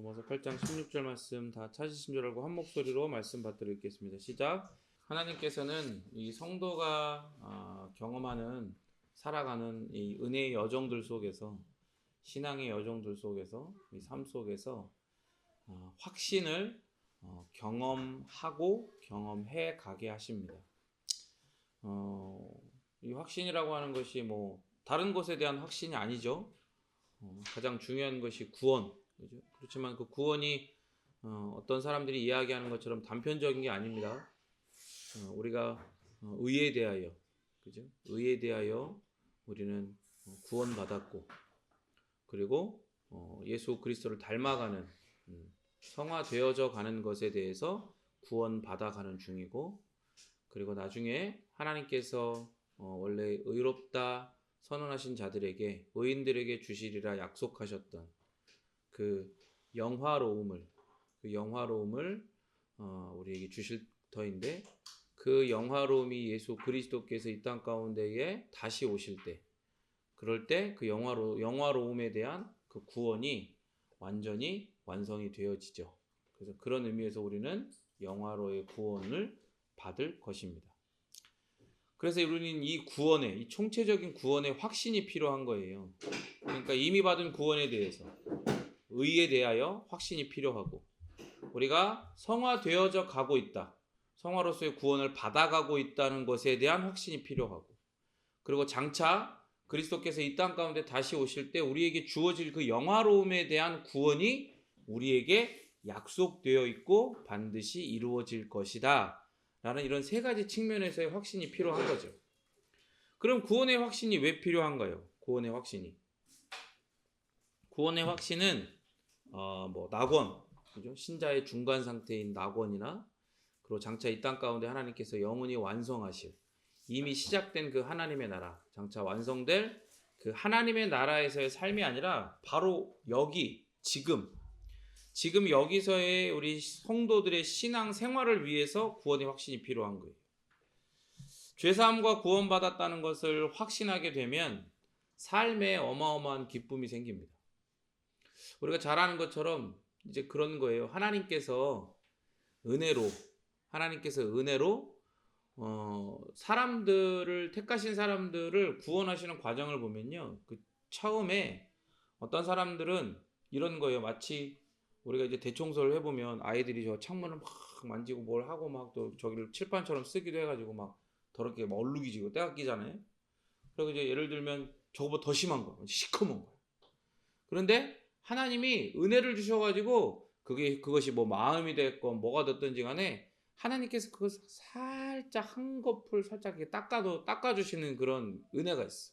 로마서 8장 16절 말씀 다 찾으신 줄 알고 한 목소리로 말씀 받들어 읽겠습니다. 시작. 하나님께서는 이 성도가 경험하는 살아가는 이 은혜의 여정들 속에서, 신앙의 여정들 속에서, 이 삶 속에서 확신을 경험하고 경험해 가게 하십니다. 이 확신이라고 하는 것이 뭐 다른 것에 대한 확신이 아니죠. 가장 중요한 것이 구원. 그죠? 그렇지만 그 구원이 어떤 사람들이 이야기하는 것처럼 단편적인 게 아닙니다. 우리가 의에 대하여, 그죠? 의에 대하여 우리는 구원받았고, 그리고 예수 그리스도를 닮아가는 성화되어져 가는 것에 대해서 구원받아가는 중이고, 그리고 나중에 하나님께서 원래 의롭다 선언하신 자들에게, 의인들에게 주시리라 약속하셨던 그 영화로움을 우리에게 주실 터인데, 그 영화로움이 예수 그리스도께서 이 땅 가운데에 다시 오실 때, 그럴 때 그 영화로움에 대한 그 구원이 완전히 완성이 되어지죠. 그래서 그런 의미에서 우리는 영화로의 구원을 받을 것입니다. 그래서 우리는 이 구원에, 이 총체적인 구원의 확신이 필요한 거예요. 그러니까 이미 받은 구원에 대해서, 의에 대하여 확신이 필요하고, 우리가 성화되어져 가고 있다, 성화로서의 구원을 받아가고 있다는 것에 대한 확신이 필요하고, 그리고 장차 그리스도께서 이 땅 가운데 다시 오실 때 우리에게 주어질 그 영화로움에 대한 구원이 우리에게 약속되어 있고 반드시 이루어질 것이다 라는 이런 세 가지 측면에서의 확신이 필요한 거죠. 그럼 구원의 확신이 왜 필요한가요? 구원의 확신은 낙원, 그죠? 신자의 중간 상태인 낙원이나, 그리고 장차 이 땅 가운데 하나님께서 영원히 완성하실, 이미 시작된 그 하나님의 나라, 장차 완성될 그 하나님의 나라에서의 삶이 아니라 바로 여기 지금 여기서의 우리 성도들의 신앙 생활을 위해서 구원의 확신이 필요한 거예요. 죄사함과 구원받았다는 것을 확신하게 되면 삶에 어마어마한 기쁨이 생깁니다. 우리가 잘 아는 것처럼 이제 그런 거예요. 하나님께서 은혜로 사람들을, 택하신 사람들을 구원하시는 과정을 보면요, 그 처음에 어떤 사람들은 이런 거예요. 마치 우리가 이제 대청소를 해보면 아이들이 저 창문을 막 만지고 뭘 하고 막 또 저기를 칠판처럼 쓰기도 해가지고 막 더럽게 막 얼룩이지고 때가 끼잖아요. 그리고 이제 예를 들면 저거보다 더 심한 거, 시커먼 거. 그런데 하나님이 은혜를 주셔가지고 그것이 뭐 마음이 됐건 뭐가 됐든지 간에 하나님께서 그걸 살짝 한꺼풀 살짝 이렇게 닦아주시는 그런 은혜가 있어.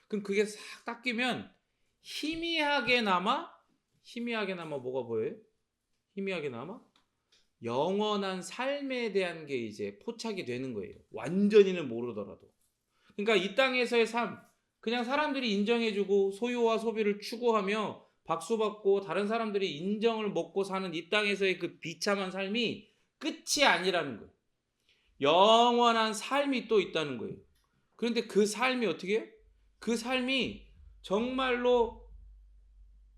그럼 그게 싹 닦이면 희미하게나마 뭐가 보여요? 희미하게나마 영원한 삶에 대한 게 이제 포착이 되는 거예요. 완전히는 모르더라도. 그러니까 이 땅에서의 삶, 그냥 사람들이 인정해주고 소유와 소비를 추구하며 박수받고 다른 사람들이 인정을 먹고 사는 이 땅에서의 그 비참한 삶이 끝이 아니라는 거예요. 영원한 삶이 또 있다는 거예요. 그런데 그 삶이 어떻게 해요? 그 삶이 정말로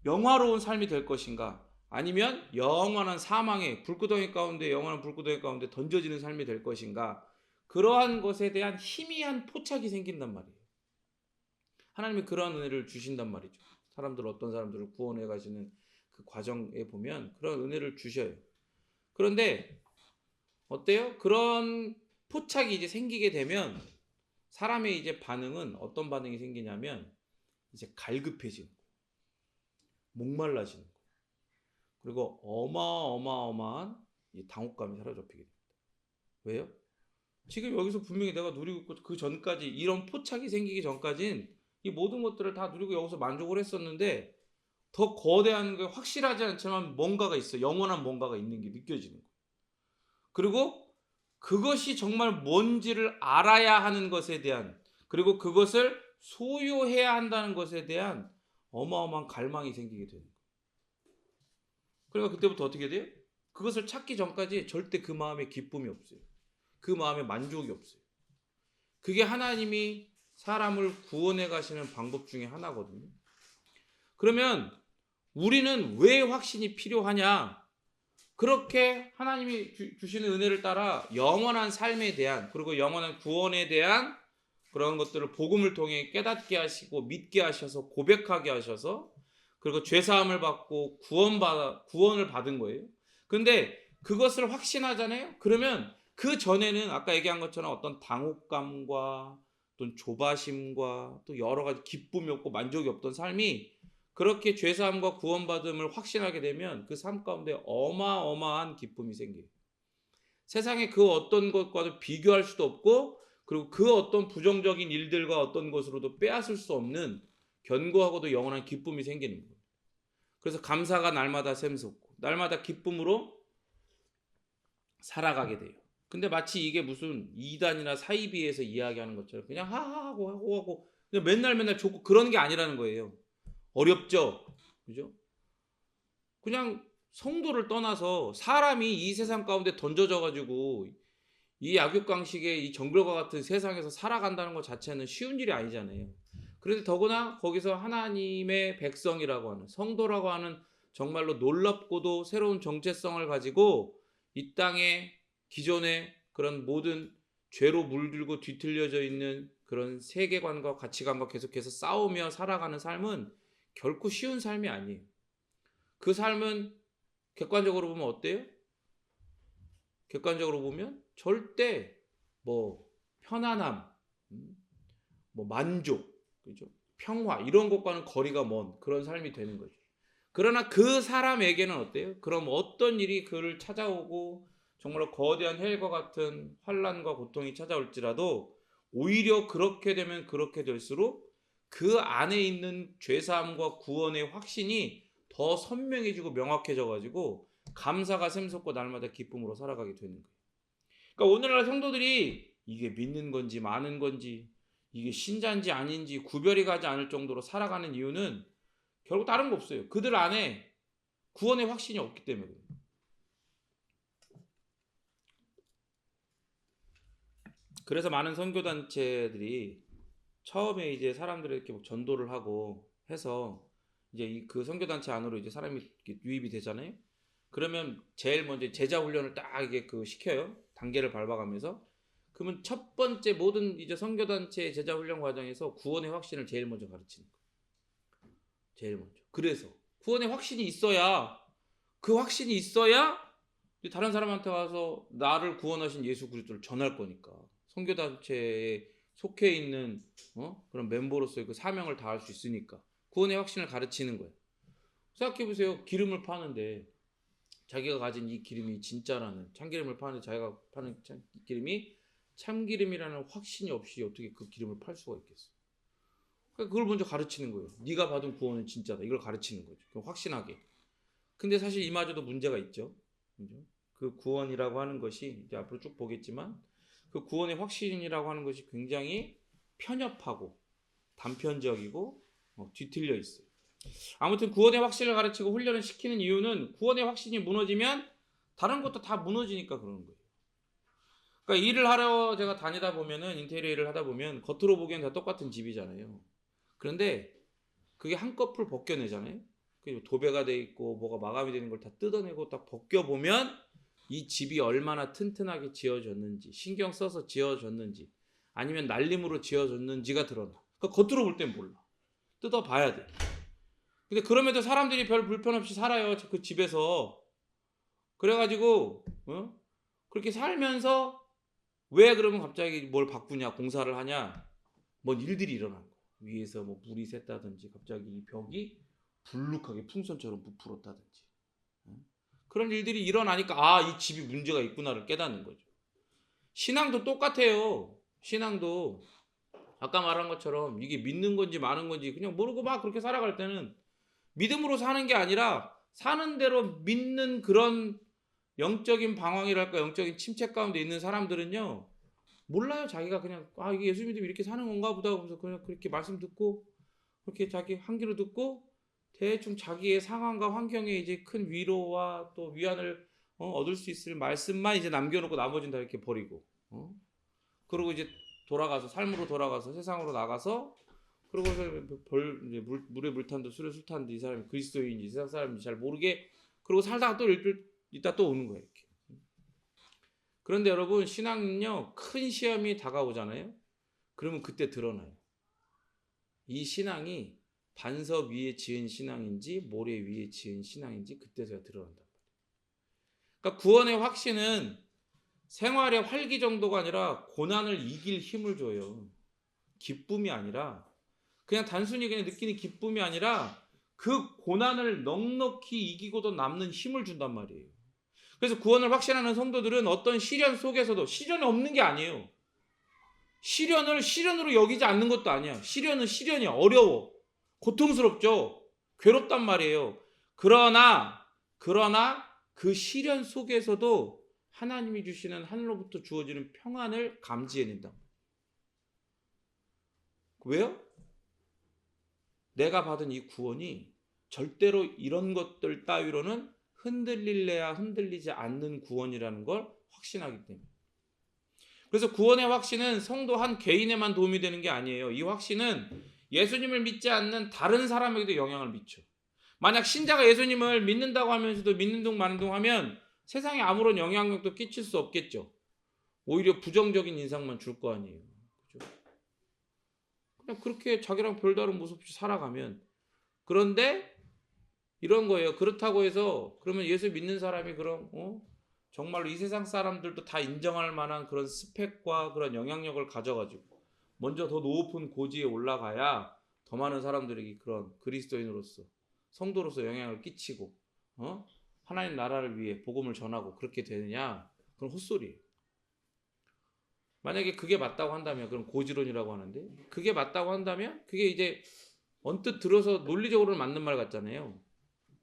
영화로운 삶이 될 것인가? 아니면 영원한 사망의 불구덩이 가운데, 영원한 불구덩이 가운데 던져지는 삶이 될 것인가? 그러한 것에 대한 희미한 포착이 생긴단 말이에요. 하나님이 그러한 은혜를 주신단 말이죠. 어떤 사람들을 구원해 가시는 그 과정에 보면 그런 은혜를 주셔요. 그런데 어때요? 그런 포착이 이제 생기게 되면 사람의 이제 반응은 어떤 반응이 생기냐면 이제 갈급해지는 거, 목말라지는 거, 그리고 어마어마한 당혹감이 사로잡히게 됩니다. 왜요? 지금 여기서 분명히 내가 누리고 있고, 그 전까지 이런 포착이 생기기 전까지는 이 모든 것들을 다 누리고 여기서 만족을 했었는데, 더 거대한 게 확실하지 않지만 뭔가가 있어. 영원한 뭔가가 있는 게 느껴지는 거예요. 그리고 그것이 정말 뭔지를 알아야 하는 것에 대한, 그리고 그것을 소유해야 한다는 것에 대한 어마어마한 갈망이 생기게 되는 거예요. 그러니까 그때부터 어떻게 돼요? 그것을 찾기 전까지 절대 그 마음에 기쁨이 없어요. 그 마음에 만족이 없어요. 그게 하나님이 사람을 구원해 가시는 방법 중에 하나거든요. 그러면 우리는 왜 확신이 필요하냐? 그렇게 하나님이 주시는 은혜를 따라 영원한 삶에 대한, 그리고 영원한 구원에 대한 그런 것들을 복음을 통해 깨닫게 하시고 믿게 하셔서 고백하게 하셔서, 그리고 죄사함을 받고 구원을 받은 거예요. 근데 그것을 확신하잖아요. 그러면 그 전에는 아까 얘기한 것처럼 어떤 당혹감과 또 조바심과 또 여러 가지 기쁨이 없고 만족이 없던 삶이, 그렇게 죄사함과 구원받음을 확신하게 되면 그 삶 가운데 어마어마한 기쁨이 생겨요. 세상에 그 어떤 것과도 비교할 수도 없고, 그리고 그 어떤 부정적인 일들과 어떤 것으로도 빼앗을 수 없는 견고하고도 영원한 기쁨이 생기는 거예요. 그래서 감사가 날마다 샘솟고 날마다 기쁨으로 살아가게 돼요. 근데 마치 이게 무슨 이단이나 사이비에서 이야기하는 것처럼 그냥 하하하고 그냥 맨날 좋고 그러는 게 아니라는 거예요. 어렵죠? 그죠? 그냥 성도를 떠나서 사람이 이 세상 가운데 던져져 가지고 이 약육강식의 이 정글과 같은 세상에서 살아간다는 것 자체는 쉬운 일이 아니잖아요. 그런데 더구나 거기서 하나님의 백성이라고 하는, 성도라고 하는 정말로 놀랍고도 새로운 정체성을 가지고 이 땅에 기존의 그런 모든 죄로 물들고 뒤틀려져 있는 그런 세계관과 가치관과 계속해서 싸우며 살아가는 삶은 결코 쉬운 삶이 아니에요. 그 삶은 객관적으로 보면 어때요? 객관적으로 보면 절대 뭐 편안함, 뭐 만족, 그죠? 평화 이런 것과는 거리가 먼 그런 삶이 되는 거죠. 그러나 그 사람에게는 어때요? 그럼 어떤 일이 그를 찾아오고 정말로 거대한 헬과 같은 환난과 고통이 찾아올지라도 오히려 그렇게 되면 그렇게 될수록 그 안에 있는 죄사함과 구원의 확신이 더 선명해지고 명확해져 가지고 감사가 샘솟고 날마다 기쁨으로 살아가게 되는 거예요. 그러니까 오늘날 성도들이 이게 믿는 건지 마는 건지, 이게 신자인지 아닌지 구별이 가지 않을 정도로 살아가는 이유는 결국 다른 거 없어요. 그들 안에 구원의 확신이 없기 때문에 그래요. 그래서 많은 선교단체들이 처음에 이제 사람들에게 뭐 전도를 하고 해서 이제 그 선교단체 안으로 이제 사람이 유입이 되잖아요. 그러면 제일 먼저 제자 훈련을 딱 이게 그 시켜요. 단계를 밟아가면서. 그러면 첫 번째 모든 이제 선교단체 제자 훈련 과정에서 구원의 확신을 제일 먼저 가르치는 거예요. 제일 먼저. 그래서 구원의 확신이 있어야, 그 확신이 있어야 다른 사람한테 가서 나를 구원하신 예수 그리스도를 전할 거니까. 선교단체에 속해 있는 그런 멤버로서의 그 사명을 다할 수 있으니까 구원의 확신을 가르치는 거예요. 생각해보세요. 기름을 파는데 자기가 가진 이 기름이 진짜라는, 참기름을 파는데 자기가 파는 기름이 참기름이라는 확신이 없이 어떻게 그 기름을 팔 수가 있겠어. 그러니까 그걸 먼저 가르치는 거예요. 네가 받은 구원은 진짜다. 이걸 가르치는 거죠. 그럼 확신하게. 근데 사실 이마저도 문제가 있죠. 그죠? 그 구원이라고 하는 것이 이제 앞으로 쭉 보겠지만 그 구원의 확신이라고 하는 것이 굉장히 편협하고 단편적이고 뒤틀려 있어요. 아무튼 구원의 확신을 가르치고 훈련을 시키는 이유는 구원의 확신이 무너지면 다른 것도 다 무너지니까 그러는 거예요. 그러니까 일을 하러 제가 다니다 보면은, 인테리어 일을 하다 보면 겉으로 보기엔 다 똑같은 집이잖아요. 그런데 그게 한꺼풀 벗겨내잖아요. 그리고 도배가 돼 있고 뭐가 마감이 되는 걸 다 뜯어내고 딱 벗겨보면 이 집이 얼마나 튼튼하게 지어졌는지, 신경 써서 지어졌는지, 아니면 날림으로 지어졌는지가 드러나. 그러니까 겉으로 볼 땐 몰라. 뜯어봐야 돼. 근데 그럼에도 사람들이 별 불편 없이 살아요. 그 집에서. 그래가지고 그렇게 살면서 왜 그러면 갑자기 뭘 바꾸냐, 공사를 하냐, 뭔 일들이 일어난 거야. 위에서 뭐 물이 샜다든지 갑자기 이 벽이 불룩하게 풍선처럼 부풀었다든지 그런 일들이 일어나니까 이 집이 문제가 있구나를 깨닫는 거죠. 신앙도 똑같아요. 신앙도 아까 말한 것처럼 이게 믿는 건지 마는 건지 그냥 모르고 막 그렇게 살아갈 때는 믿음으로 사는 게 아니라 사는 대로 믿는 그런 영적인 방황이랄까, 영적인 침체 가운데 있는 사람들은요, 몰라요. 자기가 그냥 이게 예수 믿으면 이렇게 사는 건가 보다 하면서 그냥 그렇게 말씀 듣고 그렇게 자기 한 귀로 듣고 대충 자기의 상황과 환경에 이제 큰 위로와 또 위안을 얻을 수 있을 말씀만 이제 남겨놓고 나머지는 다 이렇게 버리고 그리고 이제 돌아가서 삶으로 돌아가서 세상으로 나가서 그러고서 이제 물에 물탄도 술에 술탄도 이 사람이 그리스도인지 세상 사람인지 잘 모르게 그러고 살다가 또 일주일 있다 또 오는 거예요. 이렇게. 그런데 여러분 신앙은요 큰 시험이 다가오잖아요. 그러면 그때 드러나요. 이 신앙이 반석 위에 지은 신앙인지 모래 위에 지은 신앙인지 그때서야 드러난다. 그러니까 구원의 확신은 생활의 활기 정도가 아니라 고난을 이길 힘을 줘요. 기쁨이 아니라 그냥 단순히 그냥 느끼는 기쁨이 아니라 그 고난을 넉넉히 이기고도 남는 힘을 준단 말이에요. 그래서 구원을 확신하는 성도들은 어떤 시련 속에서도 시련이 없는 게 아니에요. 시련을 시련으로 여기지 않는 것도 아니야. 시련은 시련이야. 어려워. 고통스럽죠. 괴롭단 말이에요. 그러나 그 시련 속에서도 하나님이 주시는 하늘로부터 주어지는 평안을 감지해낸다. 왜요? 내가 받은 이 구원이 절대로 이런 것들 따위로는 흔들릴래야 흔들리지 않는 구원이라는 걸 확신하기 때문에. 그래서 구원의 확신은 성도 한 개인에만 도움이 되는 게 아니에요. 이 확신은 예수님을 믿지 않는 다른 사람에게도 영향을 미쳐. 만약 신자가 예수님을 믿는다고 하면서도 믿는 둥 마는 둥 하면 세상에 아무런 영향력도 끼칠 수 없겠죠. 오히려 부정적인 인상만 줄 거 아니에요. 그죠? 그냥 그렇게 자기랑 별다른 모습 없이 살아가면. 그런데 이런 거예요. 그렇다고 해서 그러면 예수 믿는 사람이 그럼 정말로 이 세상 사람들도 다 인정할 만한 그런 스펙과 그런 영향력을 가져가지고 먼저 더 높은 고지에 올라가야 더 많은 사람들에게 그런 그리스도인으로서 성도로서 영향을 끼치고 하나님 나라를 위해 복음을 전하고 그렇게 되느냐? 그건 헛소리예요. 만약에 그게 맞다고 한다면 그럼 고지론이라고 하는데 그게 맞다고 한다면 그게 이제 언뜻 들어서 논리적으로는 맞는 말 같잖아요.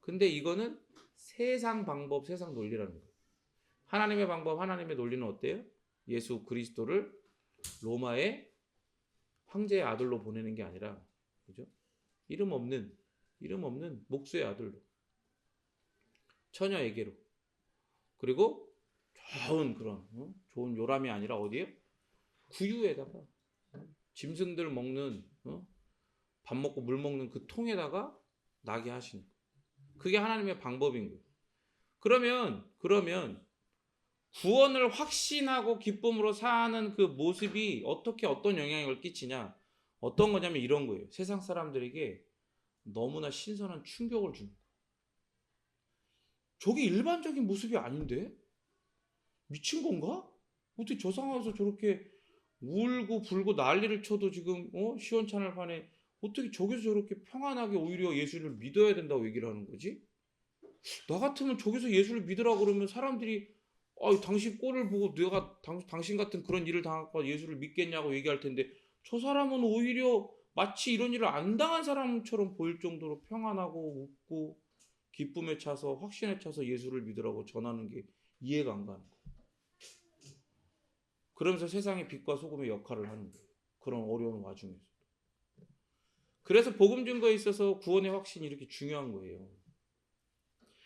근데 이거는 세상 방법, 세상 논리라는 거예요. 하나님의 방법, 하나님의 논리는 어때요? 예수 그리스도를 로마의 황제의 아들로 보내는 게 아니라, 그죠? 이름 없는 목수의 아들로, 처녀에게로, 그리고 좋은 그런 좋은 요람이 아니라 어디에요? 구유에다가 짐승들 먹는 밥 먹고 물 먹는 그 통에다가 나게 하시는 거예요. 그게 하나님의 방법인 거예요. 그러면 구원을 확신하고 기쁨으로 사는 그 모습이 어떻게 어떤 영향을 끼치냐? 어떤 거냐면 이런 거예요. 세상 사람들에게 너무나 신선한 충격을 주는 거예요. 저게 일반적인 모습이 아닌데? 미친 건가? 어떻게 저 상황에서 저렇게 울고 불고 난리를 쳐도 지금 시원찮을 판에 어떻게 저기서 저렇게 평안하게 오히려 예수를 믿어야 된다고 얘기를 하는 거지? 나 같으면 저기서 예수를 믿으라고 그러면 사람들이 당신 꼴을 보고 내가 당신 같은 그런 일을 당할까 예수를 믿겠냐고 얘기할 텐데 저 사람은 오히려 마치 이런 일을 안 당한 사람처럼 보일 정도로 평안하고 웃고 기쁨에 차서 확신에 차서 예수를 믿으라고 전하는 게 이해가 안 가는 거예요. 그러면서 세상의 빛과 소금의 역할을 하는 거예요. 그런 어려운 와중에서. 그래서 복음 증거에 있어서 구원의 확신이 이렇게 중요한 거예요.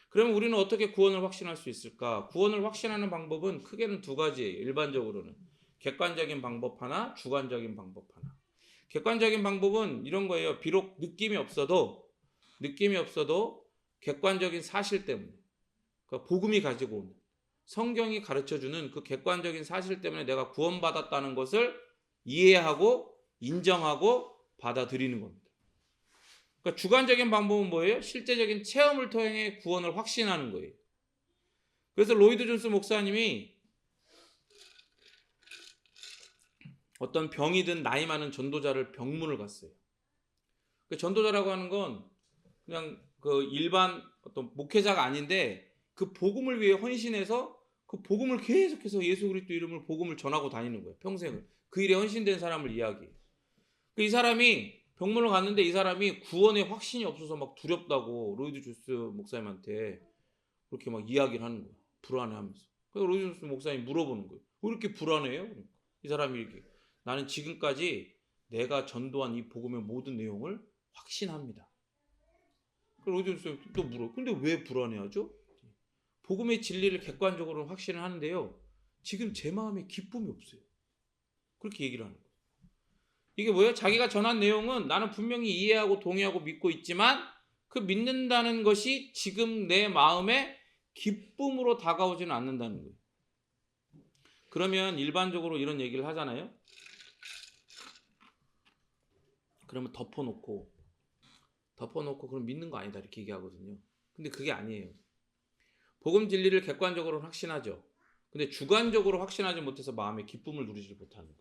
그러면 우리는 어떻게 구원을 확신할 수 있을까? 구원을 확신하는 방법은 크게는 두 가지예요. 일반적으로는. 객관적인 방법 하나, 주관적인 방법 하나. 객관적인 방법은 이런 거예요. 비록 느낌이 없어도 객관적인 사실 때문에. 그러니까 복음이 가지고 오는 성경이 가르쳐주는 그 객관적인 사실 때문에 내가 구원받았다는 것을 이해하고 인정하고 받아들이는 겁니다. 그러니까 주관적인 방법은 뭐예요? 실제적인 체험을 통해 구원을 확신하는 거예요. 그래서 로이드 존스 목사님이 어떤 병이 든 나이 많은 전도자를 병문을 갔어요. 그 전도자라고 하는 건 그냥 그 일반 어떤 목회자가 아닌데 그 복음을 위해 헌신해서 그 복음을 계속해서 예수 그리스도 이름을 복음을 전하고 다니는 거예요. 평생을. 그 일에 헌신된 사람을 이야기해요. 이 사람이 병문을 갔는데 이 사람이 구원의 확신이 없어서 막 두렵다고 로이드 존스 목사님한테 그렇게 막 이야기를 하는 거예요. 불안해하면서. 그래서 로이드 존스 목사님이 물어보는 거예요. 왜 이렇게 불안해요? 그러니까 이 사람이 이렇게 나는 지금까지 내가 전도한 이 복음의 모든 내용을 확신합니다. 로이드 존스 목사님이 또 물어요. 근데 왜 불안해하죠? 복음의 진리를 객관적으로 확신을 하는데요. 지금 제 마음에 기쁨이 없어요. 그렇게 얘기를 하는 거예요. 이게 뭐예요? 자기가 전한 내용은 나는 분명히 이해하고 동의하고 믿고 있지만 그 믿는다는 것이 지금 내 마음에 기쁨으로 다가오지는 않는다는 거예요. 그러면 일반적으로 이런 얘기를 하잖아요. 그러면 덮어놓고 그럼 믿는 거 아니다 이렇게 얘기하거든요. 근데 그게 아니에요. 복음 진리를 객관적으로는 확신하죠. 근데 주관적으로 확신하지 못해서 마음의 기쁨을 누리지 못하는 거예요.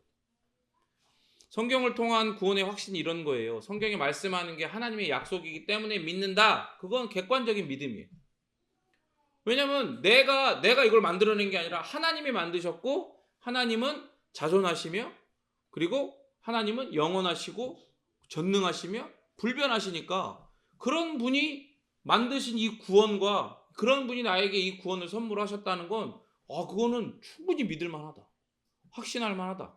성경을 통한 구원의 확신이 이런 거예요. 성경이 말씀하는 게 하나님의 약속이기 때문에 믿는다. 그건 객관적인 믿음이에요. 왜냐면 내가 이걸 만들어낸 게 아니라 하나님이 만드셨고 하나님은 자존하시며 그리고 하나님은 영원하시고 전능하시며 불변하시니까 그런 분이 만드신 이 구원과 그런 분이 나에게 이 구원을 선물하셨다는 건 그거는 충분히 믿을 만하다. 확신할 만하다.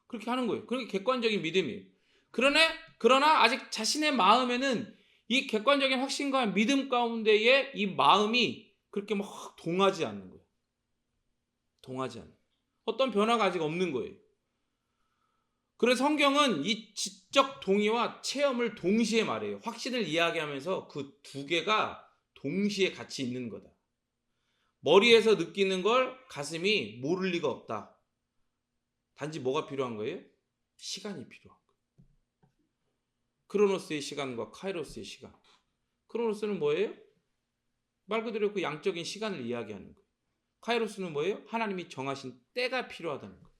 그렇게 하는 거예요. 그게 객관적인 믿음이에요. 그러나 아직 자신의 마음에는 이 객관적인 확신과 믿음 가운데에 이 마음이 그렇게 막 동하지 않는 거예요. 동하지 않는. 어떤 변화가 아직 없는 거예요. 그래서 성경은 이 지적 동의와 체험을 동시에 말해요. 확신을 이야기하면서 그 두 개가 동시에 같이 있는 거다. 머리에서 느끼는 걸 가슴이 모를 리가 없다. 단지 뭐가 필요한 거예요? 시간이 필요한 거예요. 크로노스의 시간과 카이로스의 시간. 크로노스는 뭐예요? 말 그대로 그 양적인 시간을 이야기하는 거예요. 카이로스는 뭐예요? 하나님이 정하신 때가 필요하다는 거예요.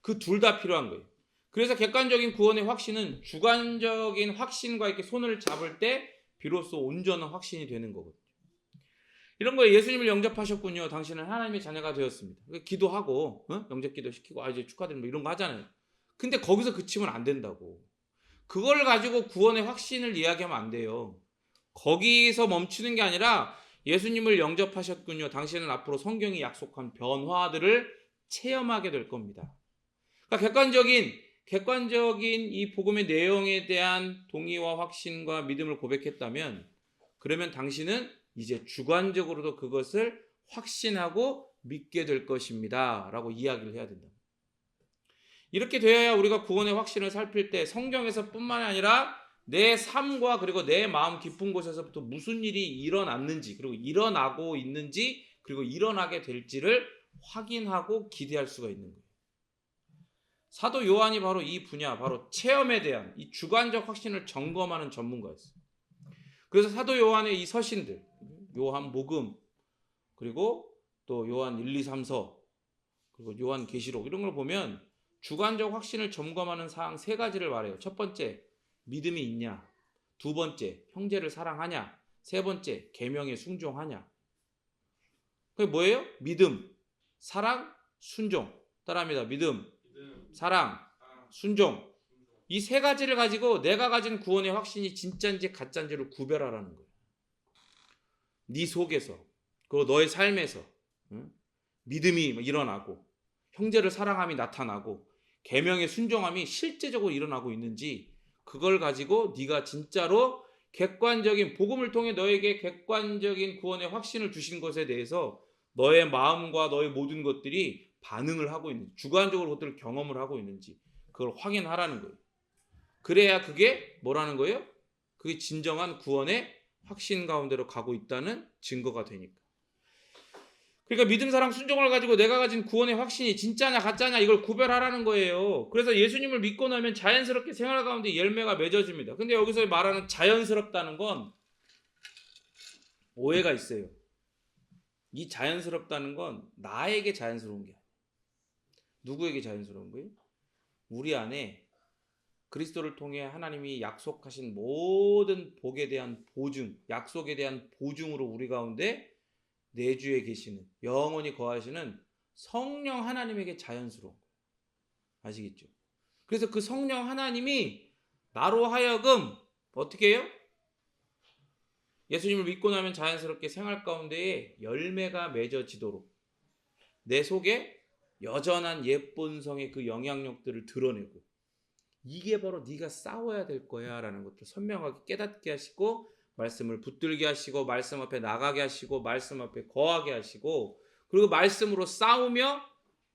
그 둘 다 필요한 거예요. 그래서 객관적인 구원의 확신은 주관적인 확신과 이렇게 손을 잡을 때 비로소 온전한 확신이 되는 거거든요. 이런 거에 예수님을 영접하셨군요. 당신은 하나님의 자녀가 되었습니다. 기도하고 영접기도 시키고 이제 축하드립니다. 이런 거 하잖아요. 근데 거기서 그치면 안 된다고. 그걸 가지고 구원의 확신을 이야기하면 안 돼요. 거기서 멈추는 게 아니라 예수님을 영접하셨군요. 당신은 앞으로 성경이 약속한 변화들을 체험하게 될 겁니다. 그러니까 객관적인 이 복음의 내용에 대한 동의와 확신과 믿음을 고백했다면 그러면 당신은 이제 주관적으로도 그것을 확신하고 믿게 될 것입니다. 라고 이야기를 해야 된다. 이렇게 되어야 우리가 구원의 확신을 살필 때 성경에서 뿐만 아니라 내 삶과 그리고 내 마음 깊은 곳에서부터 무슨 일이 일어났는지 그리고 일어나고 있는지 그리고 일어나게 될지를 확인하고 기대할 수가 있는 거예요. 사도 요한이 바로 이 분야, 바로 체험에 대한 이 주관적 확신을 점검하는 전문가였어요. 그래서 사도 요한의 이 서신들, 요한복음, 그리고 또 요한 1, 2, 3서, 그리고 요한계시록 이런 걸 보면 주관적 확신을 점검하는 사항 세 가지를 말해요. 첫 번째, 믿음이 있냐. 두 번째, 형제를 사랑하냐. 세 번째, 계명에 순종하냐. 그게 뭐예요? 믿음, 사랑, 순종. 따라합니다. 믿음, 사랑, 순종. 이 세 가지를 가지고 내가 가진 구원의 확신이 진짜인지 가짜인지를 구별하라는 거예요. 네 속에서 그리고 너의 삶에서 믿음이 일어나고 형제를 사랑함이 나타나고 계명의 순종함이 실제적으로 일어나고 있는지 그걸 가지고 네가 진짜로 객관적인 복음을 통해 너에게 객관적인 구원의 확신을 주신 것에 대해서 너의 마음과 너의 모든 것들이 반응을 하고 있는지 주관적으로 그것들을 경험을 하고 있는지 그걸 확인하라는 거예요. 그래야 그게 뭐라는 거예요? 그게 진정한 구원의 확신 가운데로 가고 있다는 증거가 되니까. 그러니까 믿음, 사랑, 순종을 가지고 내가 가진 구원의 확신이 진짜냐 가짜냐 이걸 구별하라는 거예요. 그래서 예수님을 믿고 나면 자연스럽게 생활 가운데 열매가 맺어집니다. 근데 여기서 말하는 자연스럽다는 건 오해가 있어요. 이 자연스럽다는 건 나에게 자연스러운 게 아니에요. 누구에게 자연스러운 거예요? 우리 안에 그리스도를 통해 하나님이 약속하신 모든 복에 대한 보증, 약속에 대한 보증으로 우리 가운데 내주에 계시는 영원히 거하시는 성령 하나님에게 자연스러운 거예요. 아시겠죠? 그래서 그 성령 하나님이 나로 하여금 어떻게 해요? 예수님을 믿고 나면 자연스럽게 생활 가운데에 열매가 맺어지도록 내 속에 여전한 옛본성의 그 영향력들을 드러내고 이게 바로 네가 싸워야 될 거야 라는 것을 선명하게 깨닫게 하시고 말씀을 붙들게 하시고 말씀 앞에 나가게 하시고 말씀 앞에 거하게 하시고 그리고 말씀으로 싸우며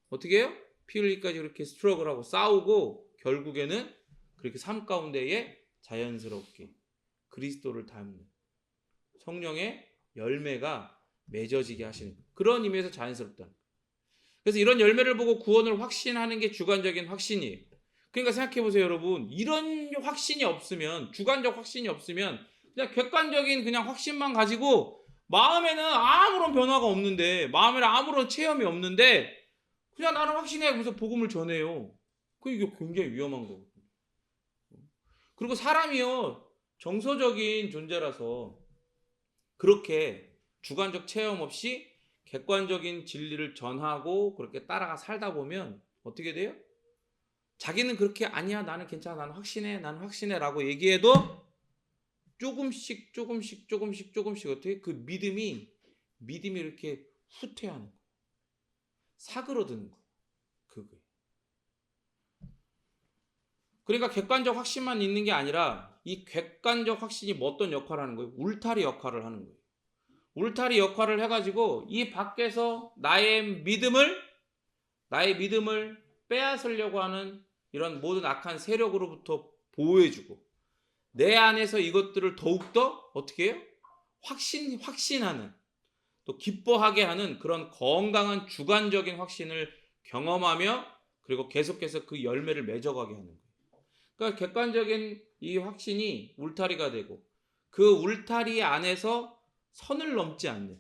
어떻게 해요? 피 흘리기까지 그렇게 스트러글하고 싸우고 결국에는 그렇게 삶 가운데에 자연스럽게 그리스도를 닮는 성령의 열매가 맺어지게 하시는 그런 의미에서 자연스럽다. 그래서 이런 열매를 보고 구원을 확신하는 게 주관적인 확신이에요. 그러니까 생각해 보세요, 여러분. 이런 확신이 없으면, 주관적 확신이 없으면 그냥 객관적인 그냥 확신만 가지고 마음에는 아무런 변화가 없는데, 마음에는 아무런 체험이 없는데 그냥 나는 확신해 그래서 복음을 전해요. 이게 굉장히 위험한 거거든요. 그리고 사람이요, 정서적인 존재라서 그렇게 주관적 체험 없이 객관적인 진리를 전하고 그렇게 따라가 살다 보면 어떻게 돼요? 자기는 그렇게 아니야, 나는 괜찮아, 나는 확신해 라고 얘기해도 조금씩 어떻게 그 믿음이 이렇게 후퇴하는 거예요. 사그러드는 거예요. 그거예요. 그러니까 객관적 확신만 있는 게 아니라 이 객관적 확신이 뭐 어떤 역할을 하는 거예요? 울타리 역할을 하는 거예요. 울타리 역할을 해가지고 이 밖에서 나의 믿음을 빼앗으려고 하는 이런 모든 악한 세력으로부터 보호해주고 내 안에서 이것들을 더욱더 어떻게 해요? 확신하는 또 기뻐하게 하는 그런 건강한 주관적인 확신을 경험하며 그리고 계속해서 그 열매를 맺어가게 하는 거예요. 그러니까 객관적인 이 확신이 울타리가 되고 그 울타리 안에서 선을 넘지 않는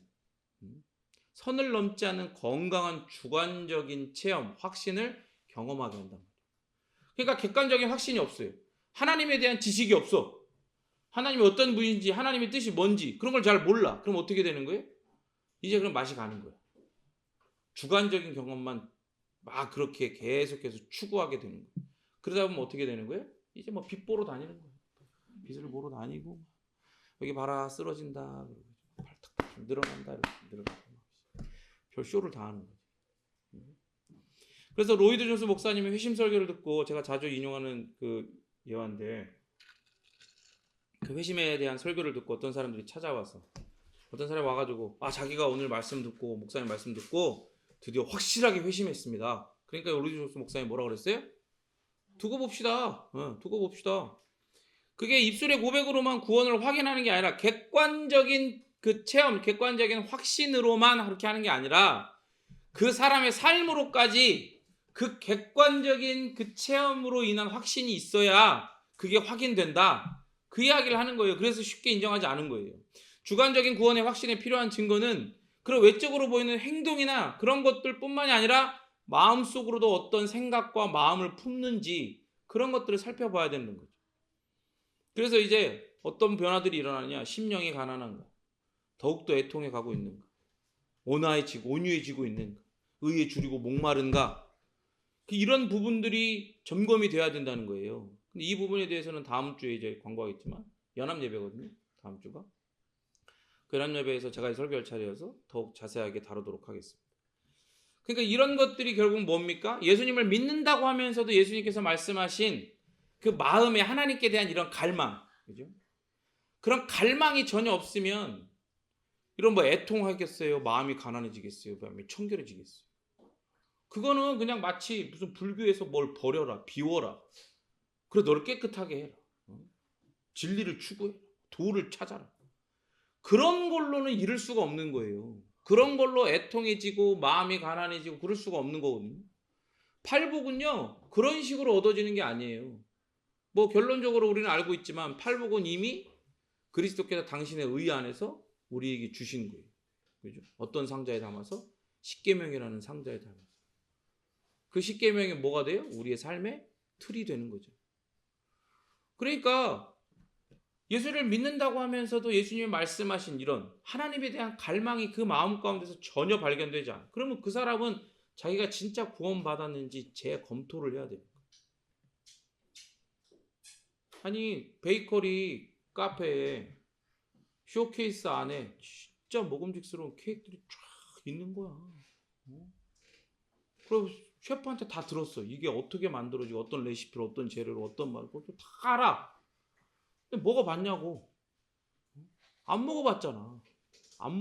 건강한 주관적인 체험, 확신을 경험하게 한다. 그러니까 객관적인 확신이 없어요. 하나님에 대한 지식이 없어. 하나님이 어떤 분인지, 하나님의 뜻이 뭔지 그런 걸 잘 몰라. 그럼 어떻게 되는 거예요? 이제 그럼 맛이 가는 거예요. 주관적인 경험만 막 그렇게 계속해서 추구하게 되는 거예요. 그러다 보면 어떻게 되는 거예요? 이제 뭐 빛 보러 다니는 거예요. 빛을 보러 다니고 여기 봐라 쓰러진다. 팔탁 늘어난다. 이렇게 늘어난다. 별 쇼를 다 하는 거예요. 그래서 로이드 존스 목사님의 회심 설교를 듣고 제가 자주 인용하는 그 예화인데 그 회심에 대한 설교를 듣고 어떤 사람들이 찾아와서 어떤 사람이 와가지고 자기가 오늘 말씀 듣고 목사님 말씀 듣고 드디어 확실하게 회심했습니다. 그러니까 로이드 존스 목사님이 뭐라고 그랬어요? 두고 봅시다. 두고 봅시다. 그게 입술의 고백으로만 구원을 확인하는 게 아니라 객관적인 그 체험, 객관적인 확신으로만 그렇게 하는 게 아니라 그 사람의 삶으로까지 그 객관적인 그 체험으로 인한 확신이 있어야 그게 확인된다. 그 이야기를 하는 거예요. 그래서 쉽게 인정하지 않은 거예요. 주관적인 구원의 확신에 필요한 증거는 그런 외적으로 보이는 행동이나 그런 것들뿐만이 아니라 마음속으로도 어떤 생각과 마음을 품는지 그런 것들을 살펴봐야 되는 거죠. 그래서 이제 어떤 변화들이 일어나느냐. 심령이 가난한가, 더욱더 애통해 가고 있는가, 온유해지고 있는가, 의에 줄이고 목마른가, 이런 부분들이 점검이 돼야 된다는 거예요. 근데 이 부분에 대해서는 다음 주에 이제 광고하겠지만 연합 예배거든요. 다음 주가. 그 연합 예배에서 제가 설교할 차례여서 더욱 자세하게 다루도록 하겠습니다. 그러니까 이런 것들이 결국 뭡니까? 예수님을 믿는다고 하면서도 예수님께서 말씀하신 그 마음에 하나님께 대한 이런 갈망, 그죠? 그런 갈망이 전혀 없으면 이런 뭐 애통하겠어요? 마음이 가난해지겠어요? 마음이 청결해지겠어요? 그거는 그냥 마치 무슨 불교에서 뭘 버려라, 비워라. 그래 너를 깨끗하게 해라. 진리를 추구해. 도를 찾아라. 그런 걸로는 이룰 수가 없는 거예요. 그런 걸로 애통해지고 마음이 가난해지고 그럴 수가 없는 거거든요. 팔복은요. 그런 식으로 얻어지는 게 아니에요. 뭐 결론적으로 우리는 알고 있지만 팔복은 이미 그리스도께서 당신의 의 안에서 우리에게 주신 거예요. 그죠? 어떤 상자에 담아서? 십계명이라는 상자에 담아서. 그 십계명이 뭐가 돼요? 우리의 삶의 틀이 되는 거죠. 그러니까 예수를 믿는다고 하면서도 예수님이 말씀하신 이런 하나님에 대한 갈망이 그 마음 가운데서 전혀 발견되지 않아. 그러면 그 사람은 자기가 진짜 구원받았는지 재검토를 해야 됩니다. 아니 베이커리 카페에 쇼케이스 안에 진짜 먹음직스러운 케이크들이 쫙 있는 거야. 그리고 셰프한테 다 들었어. 이게 어떻게 만들어지고 어떤 레시피로 어떤 재료로 어떤 맛 그것도 다 알아. 근데 먹어봤냐고. 안 먹어봤잖아. 안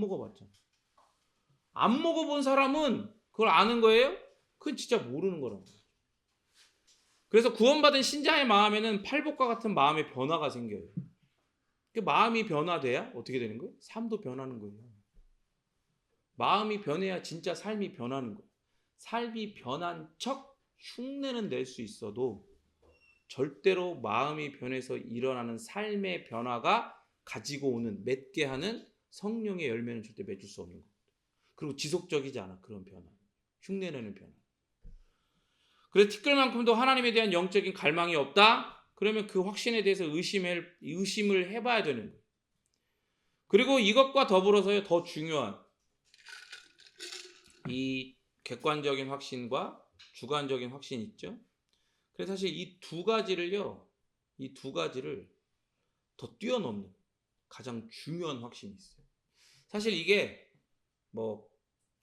먹어본 사람은 그걸 아는 거예요? 그건 진짜 모르는 거란 말이야. 그래서 구원받은 신자의 마음에는 팔복과 같은 마음의 변화가 생겨요. 그 마음이 변화돼야 어떻게 되는 거예요? 삶도 변하는 거예요. 마음이 변해야 진짜 삶이 변하는 거예요. 삶이 변한 척 흉내는 낼 수 있어도 절대로 마음이 변해서 일어나는 삶의 변화가 가지고 오는 맺게 하는 성령의 열매는 절대 맺을 수 없는 겁니다. 그리고 지속적이지 않아 그런 변화. 흉내내는 변화. 그래서 티끌만큼도 하나님에 대한 영적인 갈망이 없다? 그러면 그 확신에 대해서 의심을 해봐야 되는 거예요. 그리고 이것과 더불어서 더 중요한 이 객관적인 확신과 주관적인 확신이 있죠. 그래서 사실 이 두 가지를 더 뛰어넘는 가장 중요한 확신이 있어요. 사실 이게 뭐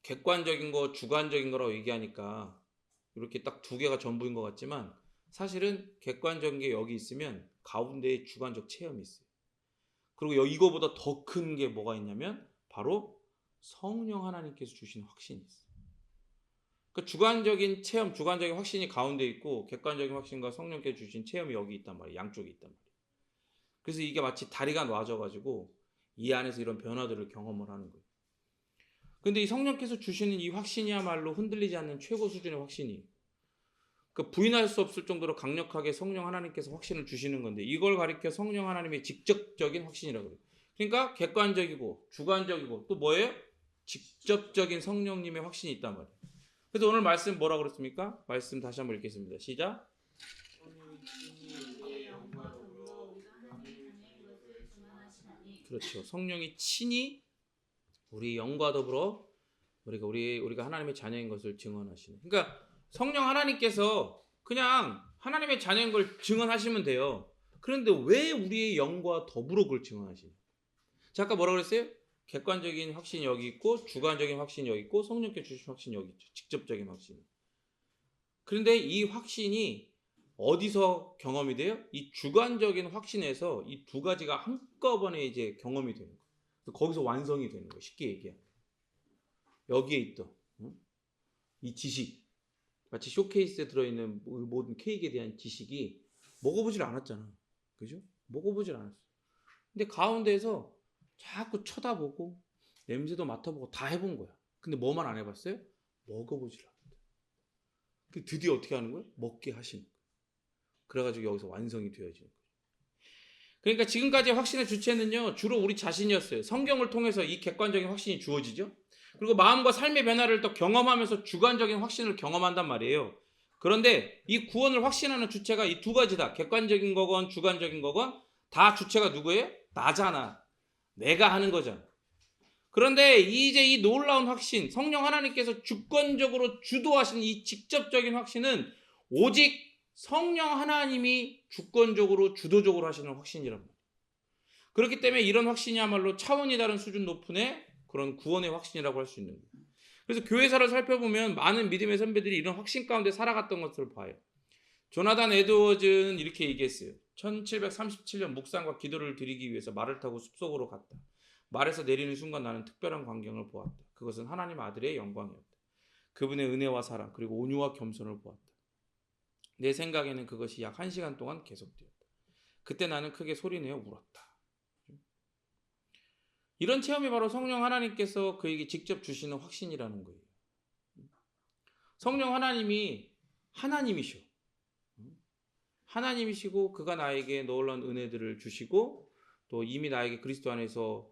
객관적인 거, 주관적인 거라고 얘기하니까 이렇게 딱 두 개가 전부인 것 같지만 사실은 객관적인 게 여기 있으면 가운데에 주관적 체험이 있어요. 그리고 이거보다 더 큰 게 뭐가 있냐면 바로 성령 하나님께서 주신 확신이 있어요. 그 주관적인 체험, 주관적인 확신이 가운데 있고 객관적인 확신과 성령께서 주신 체험이 여기 있단 말이에요. 양쪽에 있단 말이에요. 그래서 이게 마치 다리가 놔져가지고 이 안에서 이런 변화들을 경험을 하는 거예요. 근데 이 성령께서 주시는 이 확신이야말로 흔들리지 않는 최고 수준의 확신이에요. 그 부인할 수 없을 정도로 강력하게 성령 하나님께서 확신을 주시는 건데 이걸 가리켜 성령 하나님의 직접적인 확신이라고 그래요. 그러니까 객관적이고 주관적이고 또 뭐예요? 직접적인 성령님의 확신이 있단 말이에요. 그래서 오늘 말씀 뭐라고 그랬습니까? 말씀 다시 한번 읽겠습니다. 시작. 그렇죠. 성령이 친히 우리 영과 더불어 우리가 하나님의 자녀인 것을 증언하시는. 그러니까 성령 하나님께서 그냥 하나님의 자녀인 걸 증언하시면 돼요. 그런데 왜 우리의 영과 더불어 그걸 증언하시냐? 자, 아까 뭐라고 그랬어요? 객관적인 확신이 여기 있고 주관적인 확신이 여기 있고 성령께 주신 확신이 여기 있죠. 직접적인 확신. 그런데 이 확신이 어디서 경험이 돼요? 이 주관적인 확신에서 이 두 가지가 한꺼번에 이제 경험이 되는 거예요. 거기서 완성이 되는 거예요. 쉽게 얘기하면. 여기에 있던 이 지식, 마치 쇼케이스에 들어있는 모든 케이크에 대한 지식이 먹어보질 않았잖아. 그죠? 먹어보질 않았어. 근데 가운데에서 자꾸 쳐다보고 냄새도 맡아보고 다 해본 거야. 근데 뭐만 안 해봤어요? 먹어보질 않았다. 드디어 어떻게 하는 거예요? 먹게 하시는 거예요. 그래가지고 여기서 완성이 되어지는 거예요. 그러니까 지금까지 확신의 주체는요, 주로 우리 자신이었어요. 성경을 통해서 이 객관적인 확신이 주어지죠. 그리고 마음과 삶의 변화를 또 경험하면서 주관적인 확신을 경험한단 말이에요. 그런데 이 구원을 확신하는 주체가 이 두 가지다. 객관적인 거건 주관적인 거건 다 주체가 누구예요? 나잖아. 내가 하는 거잖아. 그런데 이제 이 놀라운 확신, 성령 하나님께서 주권적으로 주도하신 이 직접적인 확신은 오직 성령 하나님이 주권적으로 주도적으로 하시는 확신이란 말이에요. 그렇기 때문에 이런 확신이야말로 차원이 다른 수준 높은의 그런 구원의 확신이라고 할 수 있는 거예요. 그래서 교회사를 살펴보면 많은 믿음의 선배들이 이런 확신 가운데 살아갔던 것을 봐요. 조나단 에드워즈는 이렇게 얘기했어요. 1737년 묵상과 기도를 드리기 위해서 말을 타고 숲속으로 갔다. 말에서 내리는 순간 나는 특별한 광경을 보았다. 그것은 하나님 아들의 영광이었다. 그분의 은혜와 사랑 그리고 온유와 겸손을 보았다. 내 생각에는 그것이 약 1시간 동안 계속되었다. 그때 나는 크게 소리내어 울었다. 이런 체험이 바로 성령 하나님께서 그에게 직접 주시는 확신이라는 거예요. 성령 하나님이 하나님이셔. 하나님이시고 그가 나에게 놀라운 은혜들을 주시고 또 이미 나에게 그리스도 안에서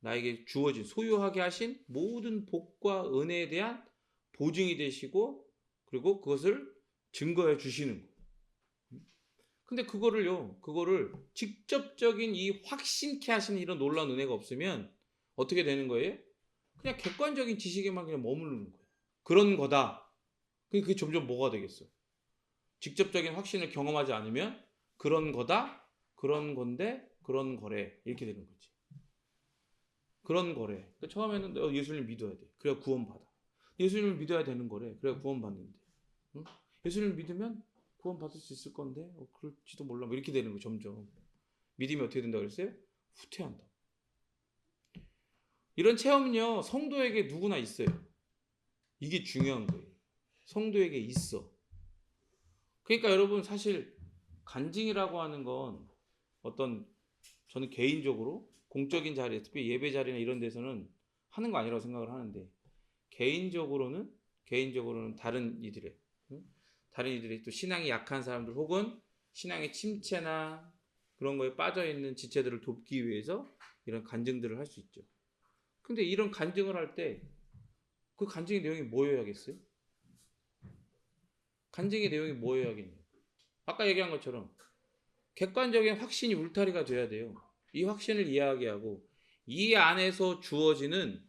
나에게 주어진 소유하게 하신 모든 복과 은혜에 대한 보증이 되시고 그리고 그것을 증거해 주시는 거예요. 근데 그거를 직접적인 이 확신케 하시는 이런 놀라운 은혜가 없으면 어떻게 되는 거예요? 그냥 객관적인 지식에만 그냥 머무르는 거예요. 그런 거다. 그게 점점 뭐가 되겠어? 직접적인 확신을 경험하지 않으면 그런 거다, 그런 건데, 그런 거래 이렇게 되는 거지. 그런 거래. 그러니까 처음에는 예수님 믿어야 돼. 그래야 구원받아. 예수님을 믿어야 되는 거래. 그래야 구원받는데. 응? 예수님을 믿으면 구원받을 수 있을 건데 그럴지도 몰라. 뭐 이렇게 되는 거 점점. 믿음이 어떻게 된다고 그랬어요? 후퇴한다. 이런 체험은요. 성도에게 누구나 있어요. 이게 중요한 거예요. 성도에게 있어. 그러니까 여러분 사실 간증이라고 하는 건 어떤 저는 개인적으로 공적인 자리, 특히 예배 자리나 이런 데서는 하는 거 아니라고 생각을 하는데 개인적으로는 다른 이들의 응? 다른 이들의 또 신앙이 약한 사람들 혹은 신앙의 침체나 그런 거에 빠져 있는 지체들을 돕기 위해서 이런 간증들을 할 수 있죠. 근데 이런 간증을 할 때 그 간증의 내용이 뭐여야겠어요? 간증의 내용이 뭐여야겠냐? 아까 얘기한 것처럼 객관적인 확신이 울타리가 돼야 돼요. 이 확신을 이야기하고 이 안에서 주어지는